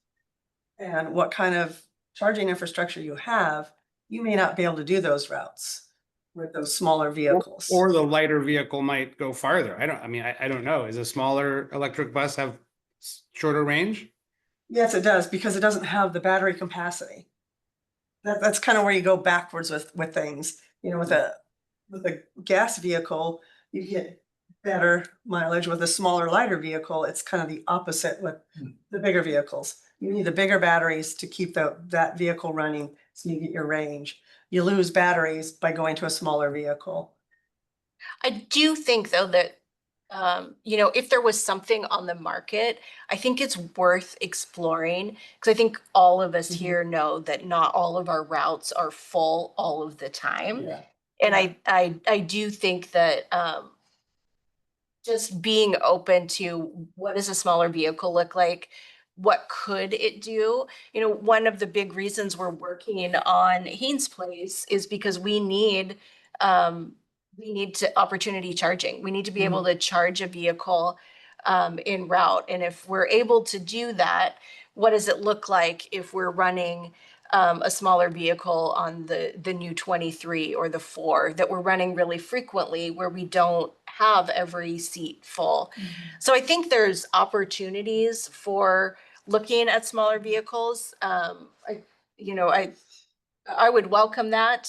and what kind of charging infrastructure you have, you may not be able to do those routes with those smaller vehicles. Or the lighter vehicle might go farther. I don't know. Is a smaller electric bus have shorter range? Yes, it does, because it doesn't have the battery capacity. That's kind of where you go backwards with things. You know, with a gas vehicle, you get better mileage. With a smaller, lighter vehicle, it's kind of the opposite with the bigger vehicles. You need the bigger batteries to keep that vehicle running so you get your range. You lose batteries by going to a smaller vehicle. I do think though that, you know, if there was something on the market, I think it's worth exploring. Cause I think all of us here know that not all of our routes are full all of the time. Yeah. And I do think that, just being open to what does a smaller vehicle look like? What could it do? You know, one of the big reasons we're working on Haynes Place is because we need to opportunity charging. We need to be able to charge a vehicle en route. And if we're able to do that, what does it look like if we're running a smaller vehicle on the new 23 or the 4 that we're running really frequently where we don't have every seat full. So I think there's opportunities for looking at smaller vehicles. I would welcome that.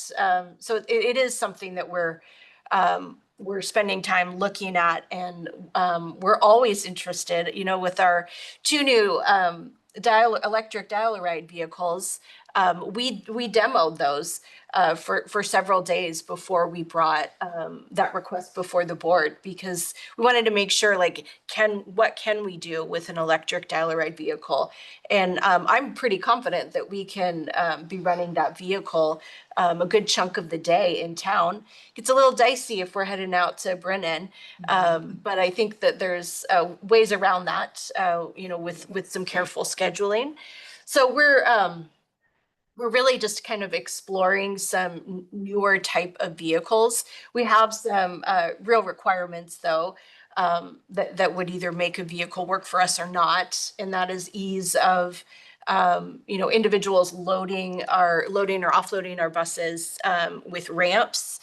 So it is something that we're spending time looking at, and we're always interested, you know, with our 2 new electric dial-a-ride vehicles. We demoed those for several days before we brought that request before the board, because we wanted to make sure, like, what can we do with an electric dial-a-ride vehicle? And I'm pretty confident that we can be running that vehicle a good chunk of the day in town. It's a little dicey if we're heading out to Brennan, but I think that there's ways around that, you know, with some careful scheduling. So we're really just kind of exploring some newer type of vehicles. We have some real requirements though, that would either make a vehicle work for us or not. And that is ease of, you know, individuals loading or offloading our buses with ramps,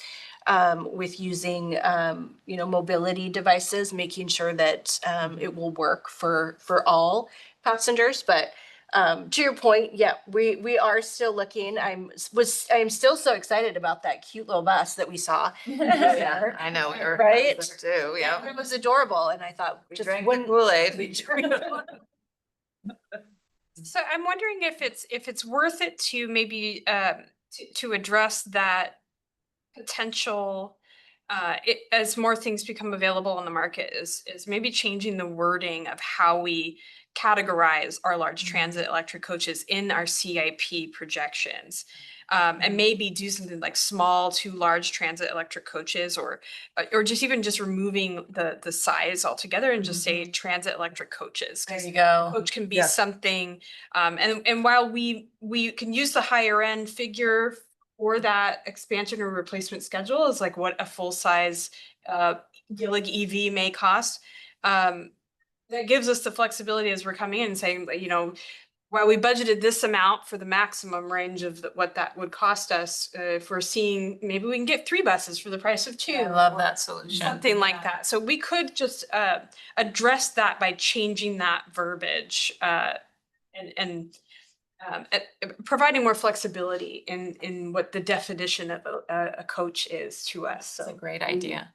with using, you know, mobility devices, making sure that it will work for all passengers. But to your point, yeah, we are still looking. I'm still so excited about that cute little bus that we saw. Yeah, I know, we were Right? too, yeah. It was adorable, and I thought We just drank the wouldn't. Kool-Aid. So I'm wondering if it's worth it to maybe to address that potential as more things become available on the market is maybe changing the wording of how we categorize our large transit electric coaches in our CIP projections. And maybe do something like small to large transit electric coaches, or just even just removing the size altogether and just say transit electric coaches. There you go. Coach can be Yes. something, and while we can use the higher end figure for that expansion or replacement schedule is like what a full size Gillig EV may cost. That gives us the flexibility as we're coming in and saying, you know, while we budgeted this amount for the maximum range of what that would cost us, if we're seeing, maybe we can get 3 buses for the price of 2. I love or that solution. Something like that. So we could just address that by changing that verbiage and providing more flexibility in what the definition of a coach is to us. That's a great idea.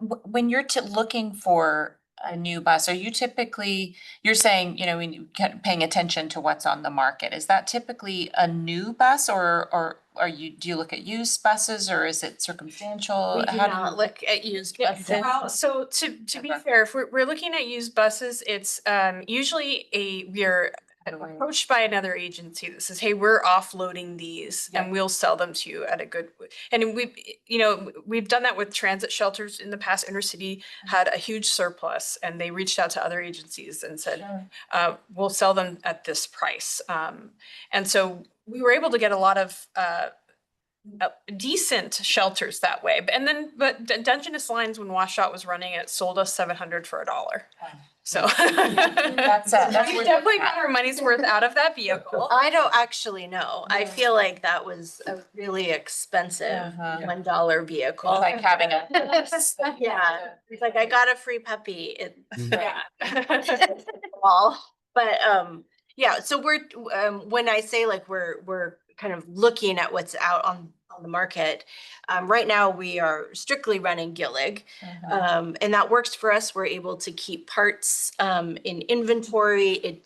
When you're looking for a new bus, are you typically, you're saying, you know, when you paying attention to what's on the market, is that typically a new bus, or do you look at used buses, or is it circumstantial? We do How not look at used Yeah, buses. well, so to be fair, if we're looking at used buses, it's usually we're approached by another agency that says, hey, we're offloading these and we'll sell them to you at a good, and we've done that with transit shelters in the past. Intercity had a huge surplus and they reached out to other agencies and said, we'll sell them at this price. And so we were able to get a lot of decent shelters that way. But Dungeness Lines, when Washout was running it, sold us 700 for $1. So That's we definitely got our money's worth out of that vehicle. I don't actually know. I feel like that was a really expensive $1 vehicle. It's like having a. Yeah, it's like I got a free puppy. Yeah. All, but yeah. So we're when I say like we're kind of looking at what's out on the market. Right now we are strictly running Gillig, and that works for us. We're able to keep parts in inventory.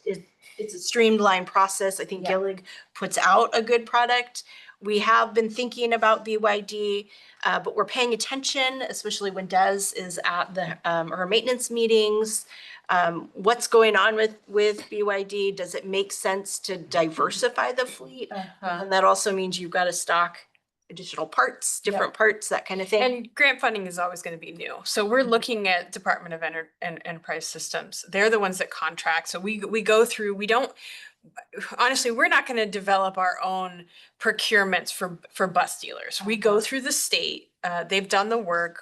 It's a streamlined process. I think Gillig puts out a good product. We have been thinking about BYD, but we're paying attention, especially when Des is at the her maintenance meetings. What's going on with BYD? Does it make sense to diversify the fleet? And that also means you've got to stock additional parts, different parts, that kind of thing. And grant funding is always going to be new. So we're looking at Department of Enterprise Systems. They're the ones that contract. So we go through, honestly, we're not going to develop our own procurements for bus dealers. We go through the state. They've done the work.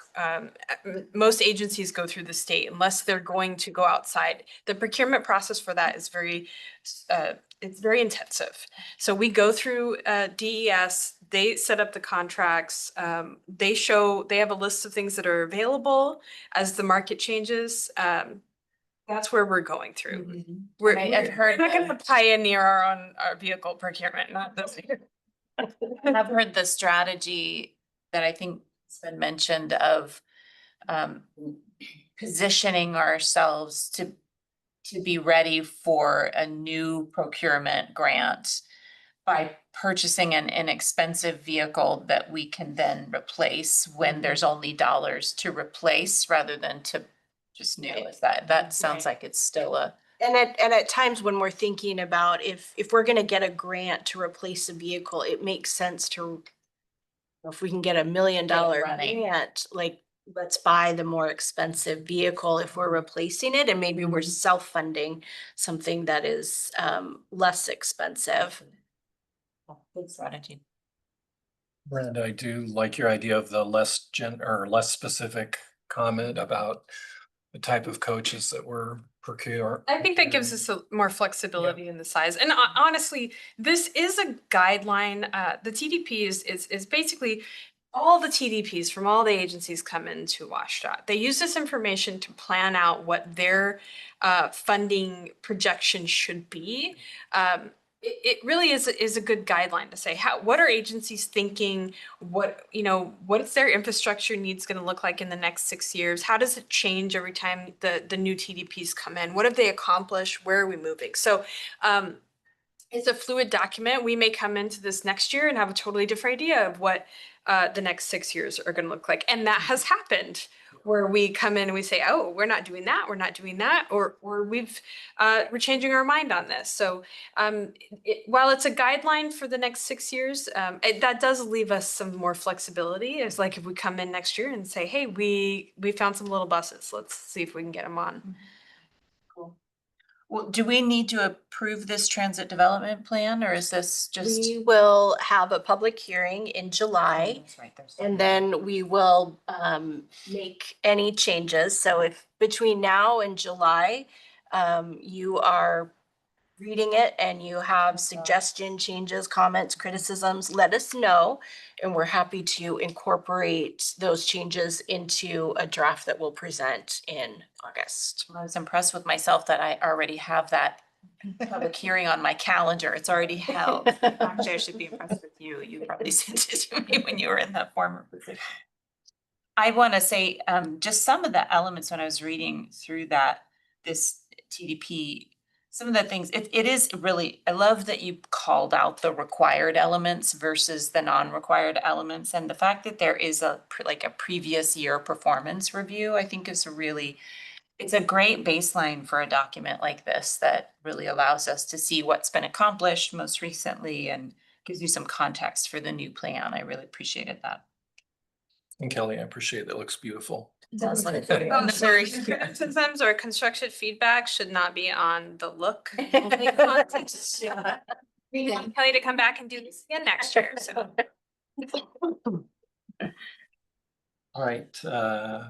Most agencies go through the state unless they're going to go outside. The procurement process for that is it's very intensive. So we go through DES, they set up the contracts. They have a list of things that are available as the market changes. That's where we're going through. We're not going to pioneer our vehicle procurement, not this year. I've heard the strategy that I think has been mentioned of positioning ourselves to be ready for a new procurement grant by purchasing an inexpensive vehicle that we can then replace when there's only dollars to replace rather than to just new. Is that sounds like it's still a. And at times when we're thinking about if we're gonna get a grant to replace a vehicle, it makes sense to, if we can get $1 million grant, like let's buy the more expensive vehicle if we're replacing it, and maybe we're self-funding something that is less expensive. Good strategy. Brenda, I do like your idea of the less specific comment about the type of coaches that we're procuring. I think that gives us more flexibility in the size. And honestly, this is a guideline. The TDP is basically all the TDPs from all the agencies come into WashDOT. They use this information to plan out what their funding projection should be. It really is a good guideline to say what are agencies thinking, what's their infrastructure needs going to look like in the next 6 years? How does it change every time the new TDPs come in? What have they accomplished? Where are we moving? So it's a fluid document. We may come into this next year and have a totally different idea of what the next 6 years are going to look like. And that has happened, where we come in and we say, oh, we're not doing that, or we're changing our mind on this. So while it's a guideline for the next 6 years, that does leave us some more flexibility. It's like if we come in next year and say, hey, we found some little buses, let's see if we can get them on. Cool. Well, do we need to approve this transit development plan, or is this just? We will have a public hearing in July. That's right, there's And then we will make any changes. So if between now and July, you are reading it and you have suggestion, changes, comments, criticisms, let us know. And we're happy to incorporate those changes into a draft that we'll present in August. I was impressed with myself that I already have that public hearing on my calendar. It's already held. Actually, I should be impressed with you. You probably sent it to me when you were in that former position. I want to say just some of the elements when I was reading through this TDP, some of the things, it is really, I love that you called out the required elements versus the non-required elements. And the fact that there is a previous year performance review, I think is a really it's a great baseline for a document like this that really allows us to see what's been accomplished most recently and gives you some context for the new plan. I really appreciated that. And Kelly, I appreciate that. It looks beautiful. Sounds like Sometimes our construction feedback should not be on the look. Only context. We want Kelly to come back and do this again next year, so. All right,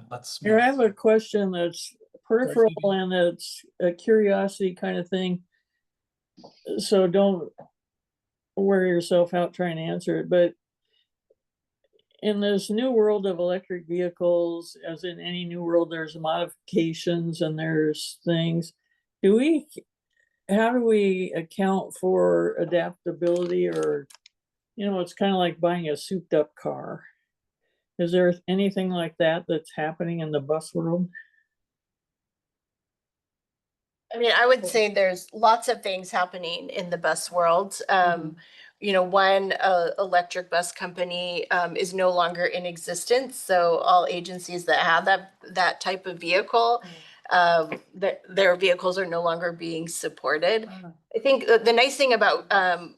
let's. Here, I have a question that's peripheral and it's a curiosity kind of thing. So don't wear yourself out trying to answer it, but in this new world of electric vehicles, as in any new world, there's modifications and there's things. How do we account for adaptability, or, it's kind of like buying a souped up car. Is there anything like that that's happening in the bus world? I mean, I would say there's lots of things happening in the bus world. One electric bus company is no longer in existence. So all agencies that have that type of vehicle, their vehicles are no longer being supported. I think the nice thing about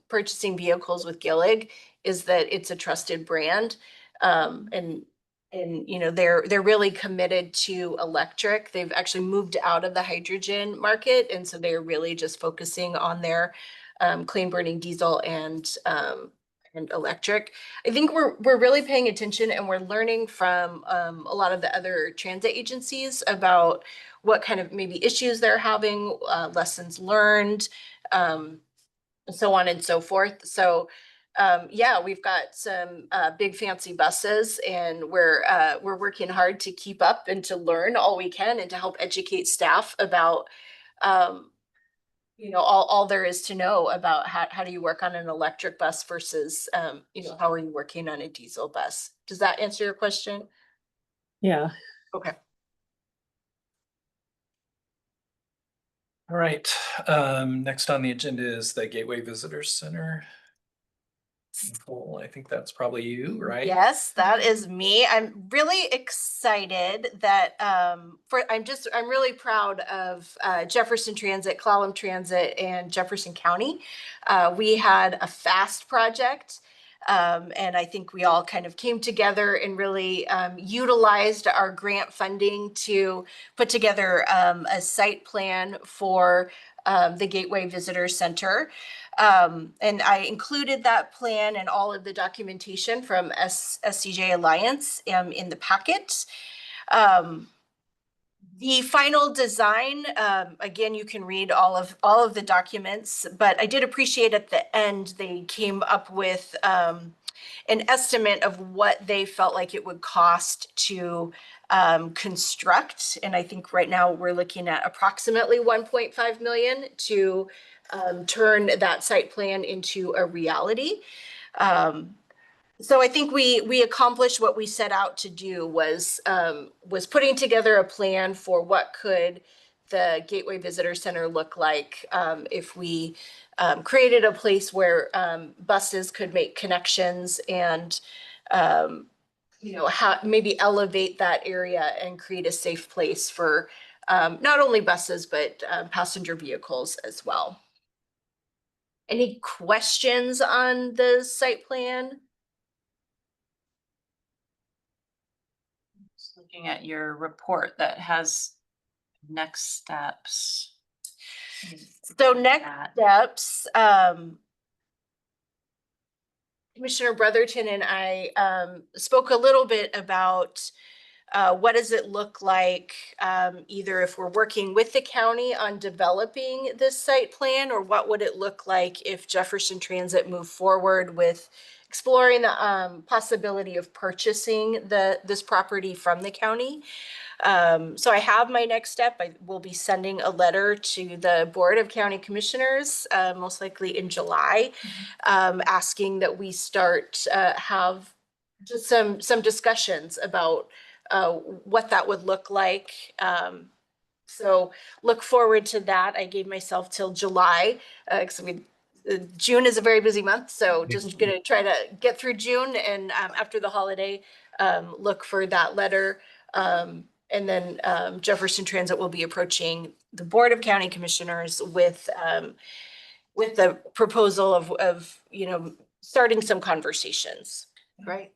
purchasing vehicles with Gillig is that it's a trusted brand. And they're really committed to electric. They've actually moved out of the hydrogen market, and so they're really just focusing on their clean burning diesel and electric. I think we're really paying attention, and we're learning from a lot of the other transit agencies about what kind of maybe issues they're having, lessons learned, so on and so forth. So we've got some big fancy buses, and we're working hard to keep up and to learn all we can and to help educate staff about all there is to know about how do you work on an electric bus versus how are you working on a diesel bus. Does that answer your question? Yeah. Okay. All right, next on the agenda is the Gateway Visitor Center. Nicole, I think that's probably you, right? Yes, that is me. I'm really excited that I'm really proud of Jefferson Transit, Clallam Transit, and Jefferson County. We had a FAST project, and I think we all kind of came together and really utilized our grant funding to put together a site plan for the Gateway Visitor Center. And I included that plan and all of the documentation from SCJ Alliance in the packet. The final design, again, you can read all of the documents, but I did appreciate at the end they came up with an estimate of what they felt like it would cost to construct. And I think right now we're looking at approximately 1.5 million to turn that site plan into a reality. So I think we accomplished what we set out to do, was putting together a plan for what could the Gateway Visitor Center look like if we created a place where buses could make connections and maybe elevate that area and create a safe place for not only buses but passenger vehicles as well. Any questions on the site plan? Just looking at your report that has next steps. So next steps, Commissioner Brotherton and I spoke a little bit about what does it look like, either if we're working with the county on developing this site plan, or what would it look like if Jefferson Transit moved forward with exploring the possibility of purchasing this property from the county. So I have my next step. I will be sending a letter to the Board of County Commissioners, most likely in July, asking that we start have just some discussions about what that would look like. So look forward to that. I gave myself till July, because June is a very busy month. So just gonna try to get through June, and after the holiday, look for that letter. And then Jefferson Transit will be approaching the Board of County Commissioners with the proposal of, you know, starting some conversations, right?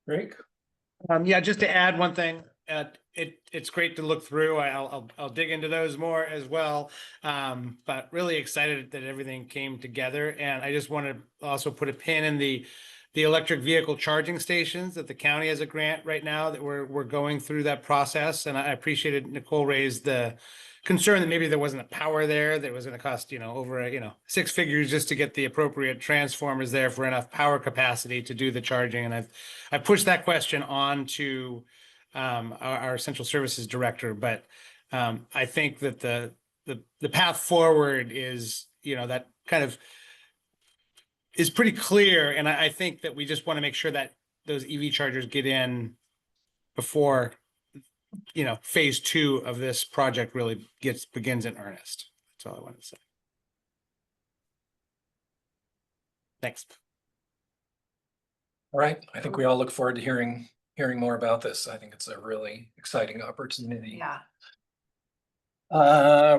Greg? Yeah, just to add one thing, it's great to look through. I'll dig into those more as well. But really excited that everything came together. And I just want to also put a pin in the electric vehicle charging stations that the county has a grant right now that we're going through that process. And I appreciated Nicole raised the concern that maybe there wasn't a power there that was going to cost, you know, over, you know, 6 figures just to get the appropriate transformers there for enough power capacity to do the charging. And I've pushed that question on to our central services director, but I think that the path forward is, you know, that kind of is pretty clear. And I think that we just want to make sure that those EV chargers get in before, you know, phase 2 of this project really begins in earnest. That's all I wanted to say. Thanks. All right, I think we all look forward to hearing more about this. I think it's a really exciting opportunity. Yeah.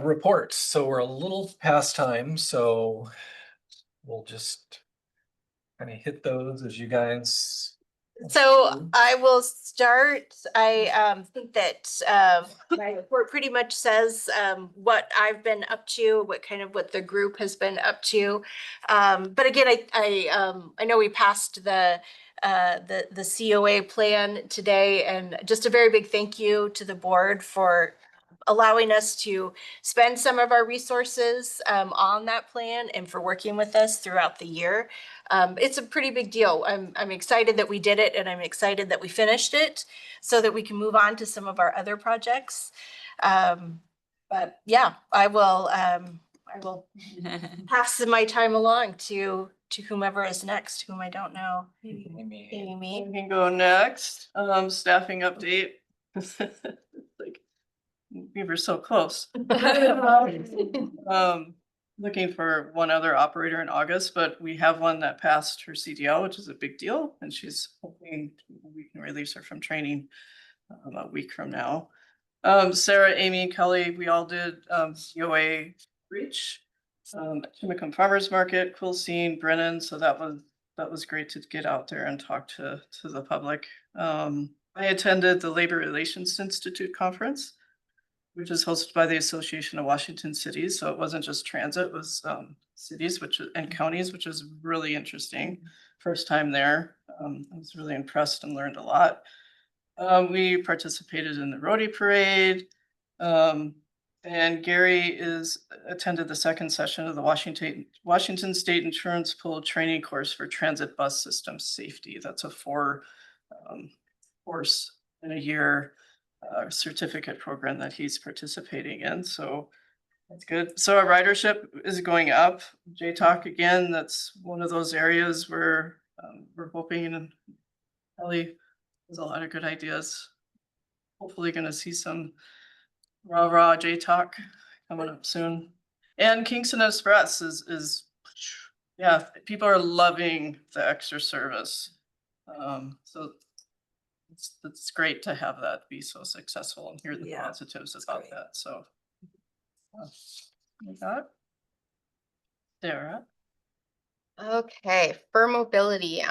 Reports. So we're a little past time, so we'll just kind of hit those as you guys. So I will start. I think that my report pretty much says what I've been up to, what the group has been up to. But again, I know we passed the COA plan today, and just a very big thank you to the board for allowing us to spend some of our resources on that plan and for working with us throughout the year. It's a pretty big deal. I'm excited that we did it, and I'm excited that we finished it so that we can move on to some of our other projects. But yeah, I will pass my time along to whomever is next, whom I don't know. Maybe I can go next. Staffing update. Like, we were so close. Looking for one other operator in August, but we have one that passed her CDL, which is a big deal, and she's hoping we can release her from training a week from now. Sarah, Amy, Kelly, we all did COA reach. Chimicum Farmers Market, cool scene, Brennan. So that was great to get out there and talk to the public. I attended the Labor Relations Institute conference, which is hosted by the Association of Washington Cities. So it wasn't just transit, it was cities and counties, which is really interesting. First time there. I was really impressed and learned a lot. We participated in the Rotary Parade. And Gary attended the second session of the Washington State Insurance Pool training course for transit bus system safety. That's a 4 course in a year certificate program that he's participating in. So that's good. So our ridership is going up. JTalk again, that's one of those areas where we're hoping, and Ellie has a lot of good ideas. Hopefully going to see some rah JTalk coming up soon. And Kingston Express is yeah, people are loving the extra service. So it's great to have that be so successful and hear the positives about that. So with that, Sarah. Okay, for mobility,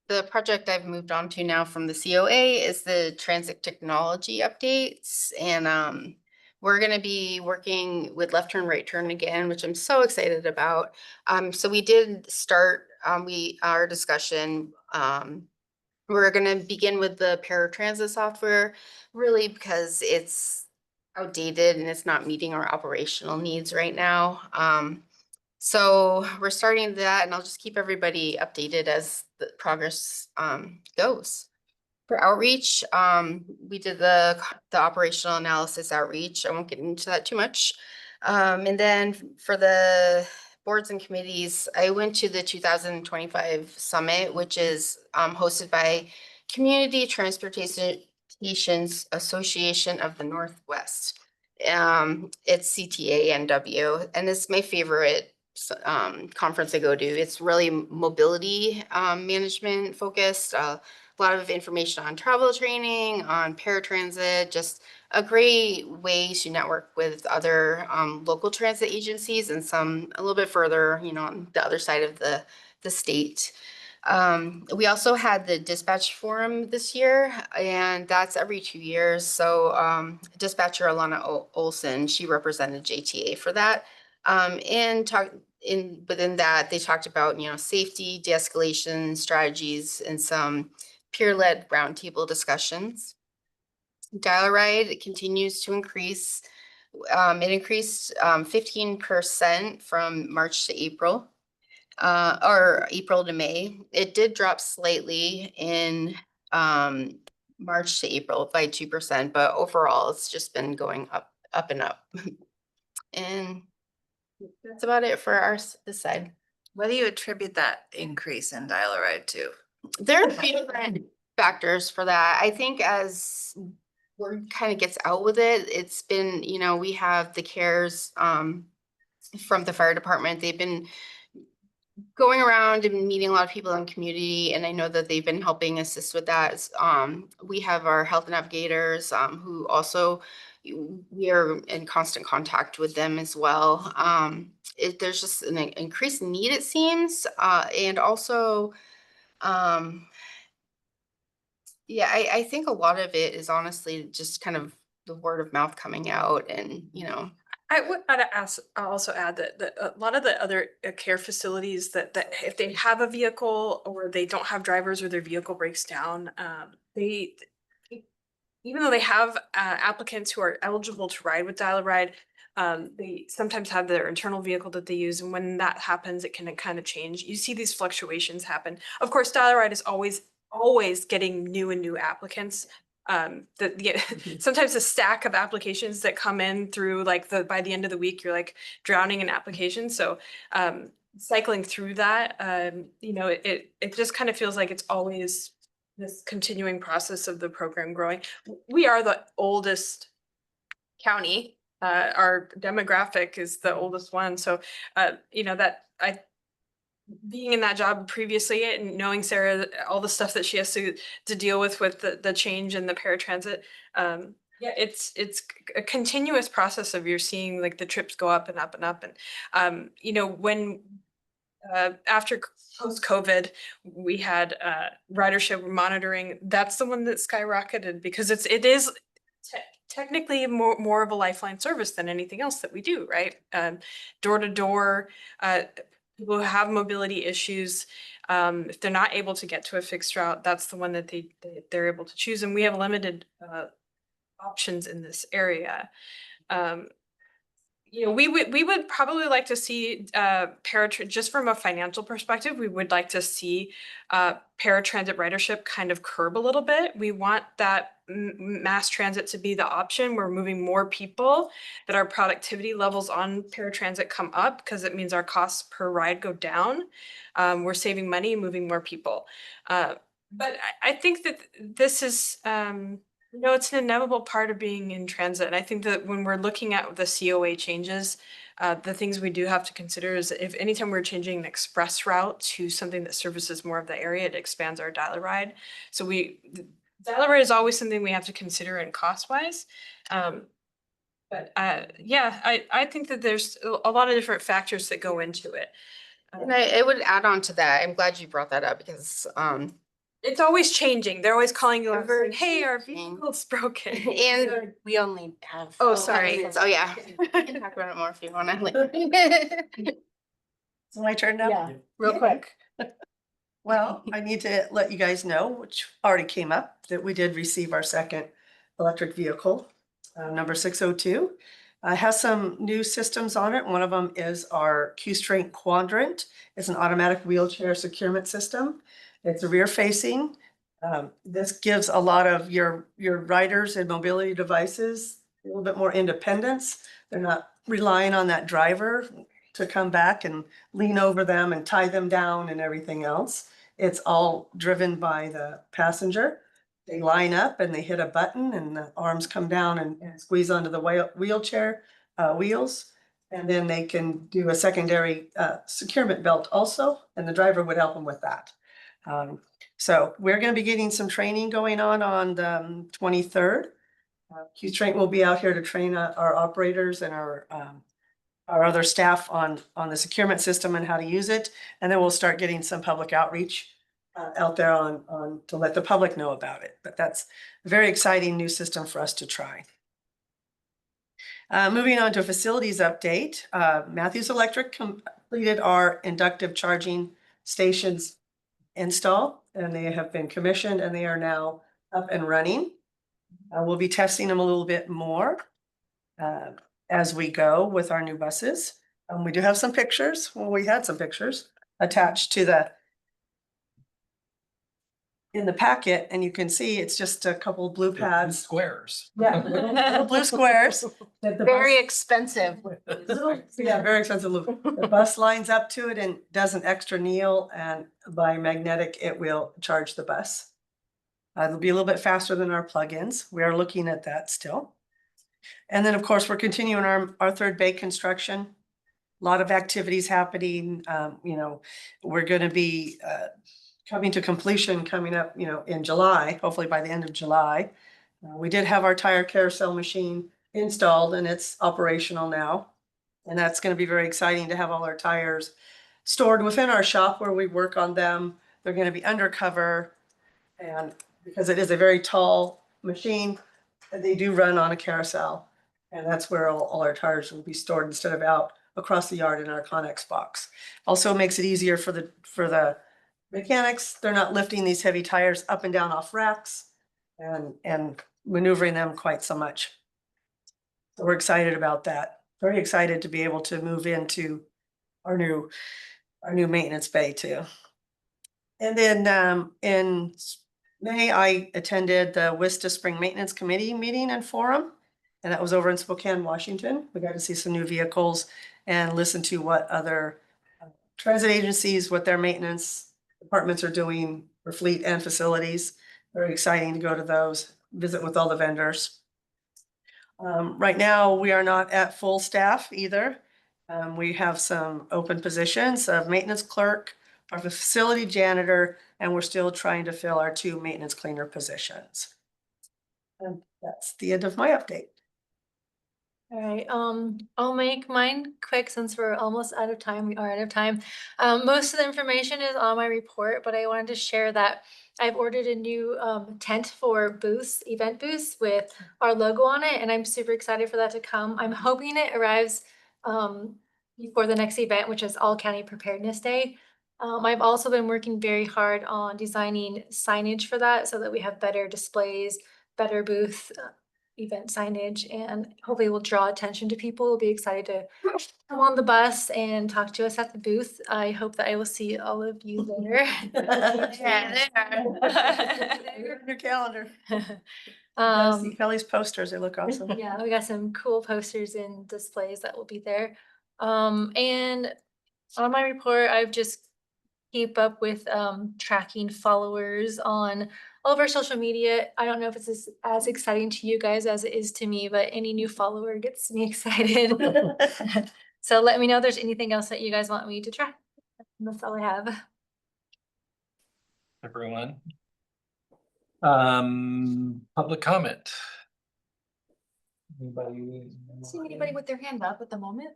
the project I've moved on to now from the COA is the transit technology updates. And we're going to be working with left turn, right turn again, which I'm so excited about. So we did start our discussion. We're going to begin with the paratransit software, really because it's outdated and it's not meeting our operational needs right now. So we're starting that, and I'll just keep everybody updated as the progress goes. For outreach, we did the operational analysis outreach. I won't get into that too much. And then for the boards and committees, I went to the 2025 summit, which is hosted by Community Transportation Association of the Northwest. It's CTANW, and it's my favorite conference I go to. It's really mobility management focused. A lot of information on travel training, on paratransit, just a great way to network with other local transit agencies and some a little bit further, you know, on the other side of the state. We also had the dispatch forum this year, and that's every 2 years. So dispatcher Alana Olson, she represented JTA for that. And within that, they talked about, you know, safety, de-escalation strategies, and some peer-led roundtable discussions. Dial-A-Ride continues to increase. It increased 15% from March to April, or April to May. It did drop slightly in March to April by 2%, but overall it's just been going up and up. And that's about it for this side. What do you attribute that increase in Dial-A-Ride to? There are a few different factors for that. I think as word kind of gets out with it, it's been, you know, we have the CARES from the fire department. They've been going around and meeting a lot of people in the community, and I know that they've been helping assist with that. We have our health navigators who also, we are in constant contact with them as well. There's just an increased need, it seems, and also yeah, I think a lot of it is honestly just kind of the word of mouth coming out, and you know. I would also add that a lot of the other care facilities that if they have a vehicle or they don't have drivers or their vehicle breaks down, they, even though they have applicants who are eligible to ride with Dial-A-Ride, they sometimes have their internal vehicle that they use, and when that happens, it can kind of change. You see these fluctuations happen. Of course, Dial-A-Ride is always getting new applicants. Sometimes a stack of applications that come in through like by the end of the week, you're like drowning in applications. So cycling through that, you know, it just kind of feels like it's always this continuing process of the program growing. We are the oldest county. Our demographic is the oldest one. So, you know, being in that job previously and knowing Sarah, all the stuff that she has to deal with the change in the paratransit, yeah, it's a continuous process of you're seeing like the trips go up and up and up. And, you know, when after post-COVID, we had ridership monitoring. That's the one that skyrocketed because it is technically more of a lifeline service than anything else that we do, right? Door to door, people who have mobility issues, if they're not able to get to a fixed route, that's the one that they're able to choose. And we have limited options in this area. You know, we would probably like to see just from a financial perspective, we would like to see paratransit ridership kind of curb a little bit. We want that mass transit to be the option. We're moving more people, that our productivity levels on paratransit come up because it means our costs per ride go down. We're saving money, moving more people. But I think that this is, you know, it's an inevitable part of being in transit. And I think that when we're looking at the COA changes, the things we do have to consider is if anytime we're changing an express route to something that services more of the area, it expands our Dial-A-Ride. So Dial-A-Ride is always something we have to consider in cost wise. But yeah, I think that there's a lot of different factors that go into it. And I would add on to that. I'm glad you brought that up because it's always changing. They're always calling you over and, hey, our vehicle's broken. And we only have. Oh, sorry. minutes. Oh, yeah. We can talk about it more if you want to. So my turn now? Yeah, real quick. Well, I need to let you guys know, which already came up, that we did receive our second electric vehicle, number 602. Has some new systems on it. One of them is our Q-Strength Quadrant. It's an automatic wheelchair securement system. It's rear facing. This gives a lot of your riders and mobility devices a little bit more independence. They're not relying on that driver to come back and lean over them and tie them down and everything else. It's all driven by the passenger. They line up and they hit a button and the arms come down and squeeze onto the wheelchair wheels. And then they can do a secondary securement belt also, and the driver would help them with that. So we're gonna be getting some training going on the 23rd. Q-Train will be out here to train our operators and our other staff on the securement system and how to use it. And then we'll start getting some public outreach out there on to let the public know about it. But that's a very exciting new system for us to try. Moving on to a facilities update, Matthews Electric completed our inductive charging stations install, and they have been commissioned and they are now up and running. We'll be testing them a little bit more as we go with our new buses. We do have some pictures. Well, we had some pictures attached to in the packet, and you can see it's just a couple of blue pads. Squares. Yeah, little blue squares. that the Very bus- expensive. Yeah, very expensive loop. The bus lines up to it and does an extra kneel, and by magnetic, it will charge the bus. It'll be a little bit faster than our plugins. We are looking at that still. And then, of course, we're continuing our third bay construction. A lot of activities happening. You know, we're gonna be coming to completion coming up, you know, in July, hopefully by the end of July. We did have our tire carousel machine installed and it's operational now. And that's gonna be very exciting to have all our tires stored within our shop where we work on them. They're gonna be undercover, and because it is a very tall machine, they do run on a carousel. And that's where all our tires will be stored instead of out across the yard in our Connex box. Also makes it easier for the mechanics. They're not lifting these heavy tires up and down off racks and maneuvering them quite so much. So we're excited about that. Very excited to be able to move into our new maintenance bay too. And then in May, I attended the WISTA Spring Maintenance Committee meeting and forum, and that was over in Spokane, Washington. We got to see some new vehicles and listen to what other transit agencies, what their maintenance departments are doing for fleet and facilities. Very exciting to go to those, visit with all the vendors. Right now, we are not at full staff either. We have some open positions of maintenance clerk, our facility janitor, and we're still trying to fill our 2 maintenance cleaner positions. And that's the end of my update. All right, I'll make mine quick since we're almost out of time. We are out of time. Most of the information is on my report, but I wanted to share that I've ordered a new tent for booths, event booths with our logo on it, and I'm super excited for that to come. I'm hoping it arrives before the next event, which is All County Preparedness Day. I've also been working very hard on designing signage for that so that we have better displays, better booth event signage, and hopefully will draw attention to people. Will be excited to come on the bus and talk to us at the booth. I hope that I will see all of you there. Yeah, Your calendar. Um, See Kelly's posters, they look awesome. Yeah, we got some cool posters and displays that will be there. And on my report, I've just keep up with tracking followers on all of our social media. I don't know if it's as exciting to you guys as it is to me, but any new follower gets me excited. So let me know if there's anything else that you guys want me to track. That's all I have. Everyone. Public comment. Anybody? See anybody with their hand up at the moment?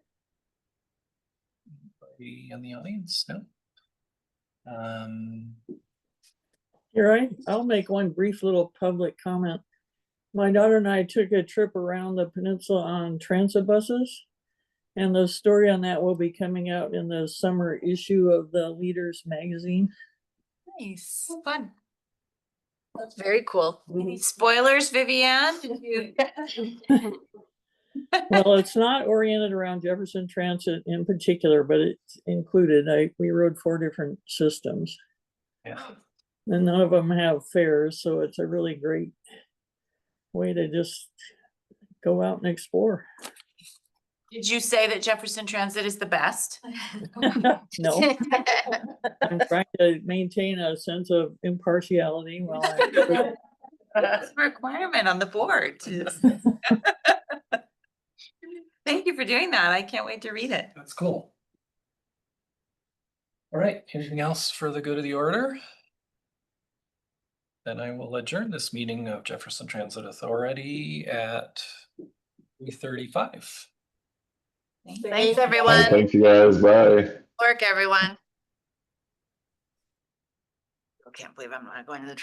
Anybody in the audience? No. Here, I'll make one brief little public comment. My daughter and I took a trip around the peninsula on transit buses. And the story on that will be coming out in the summer issue of the Leaders magazine. Nice, fun. That's very cool. Any spoilers, Vivian? Well, it's not oriented around Jefferson Transit in particular, but it's included. We rode 4 different systems. Yeah. And none of them have fares, so it's a really great way to just go out and explore. Did you say that Jefferson Transit is the best? No, I'm trying to maintain a sense of impartiality while I. That's a requirement on the board. Thank you for doing that. I can't wait to read it. That's cool. All right, anything else for the good of the order? then I will adjourn this meeting of Jefferson Transit Authority at 3:35. Thanks, All everyone. right, thanks you guys, bye. Work, everyone. I can't believe I'm not going to the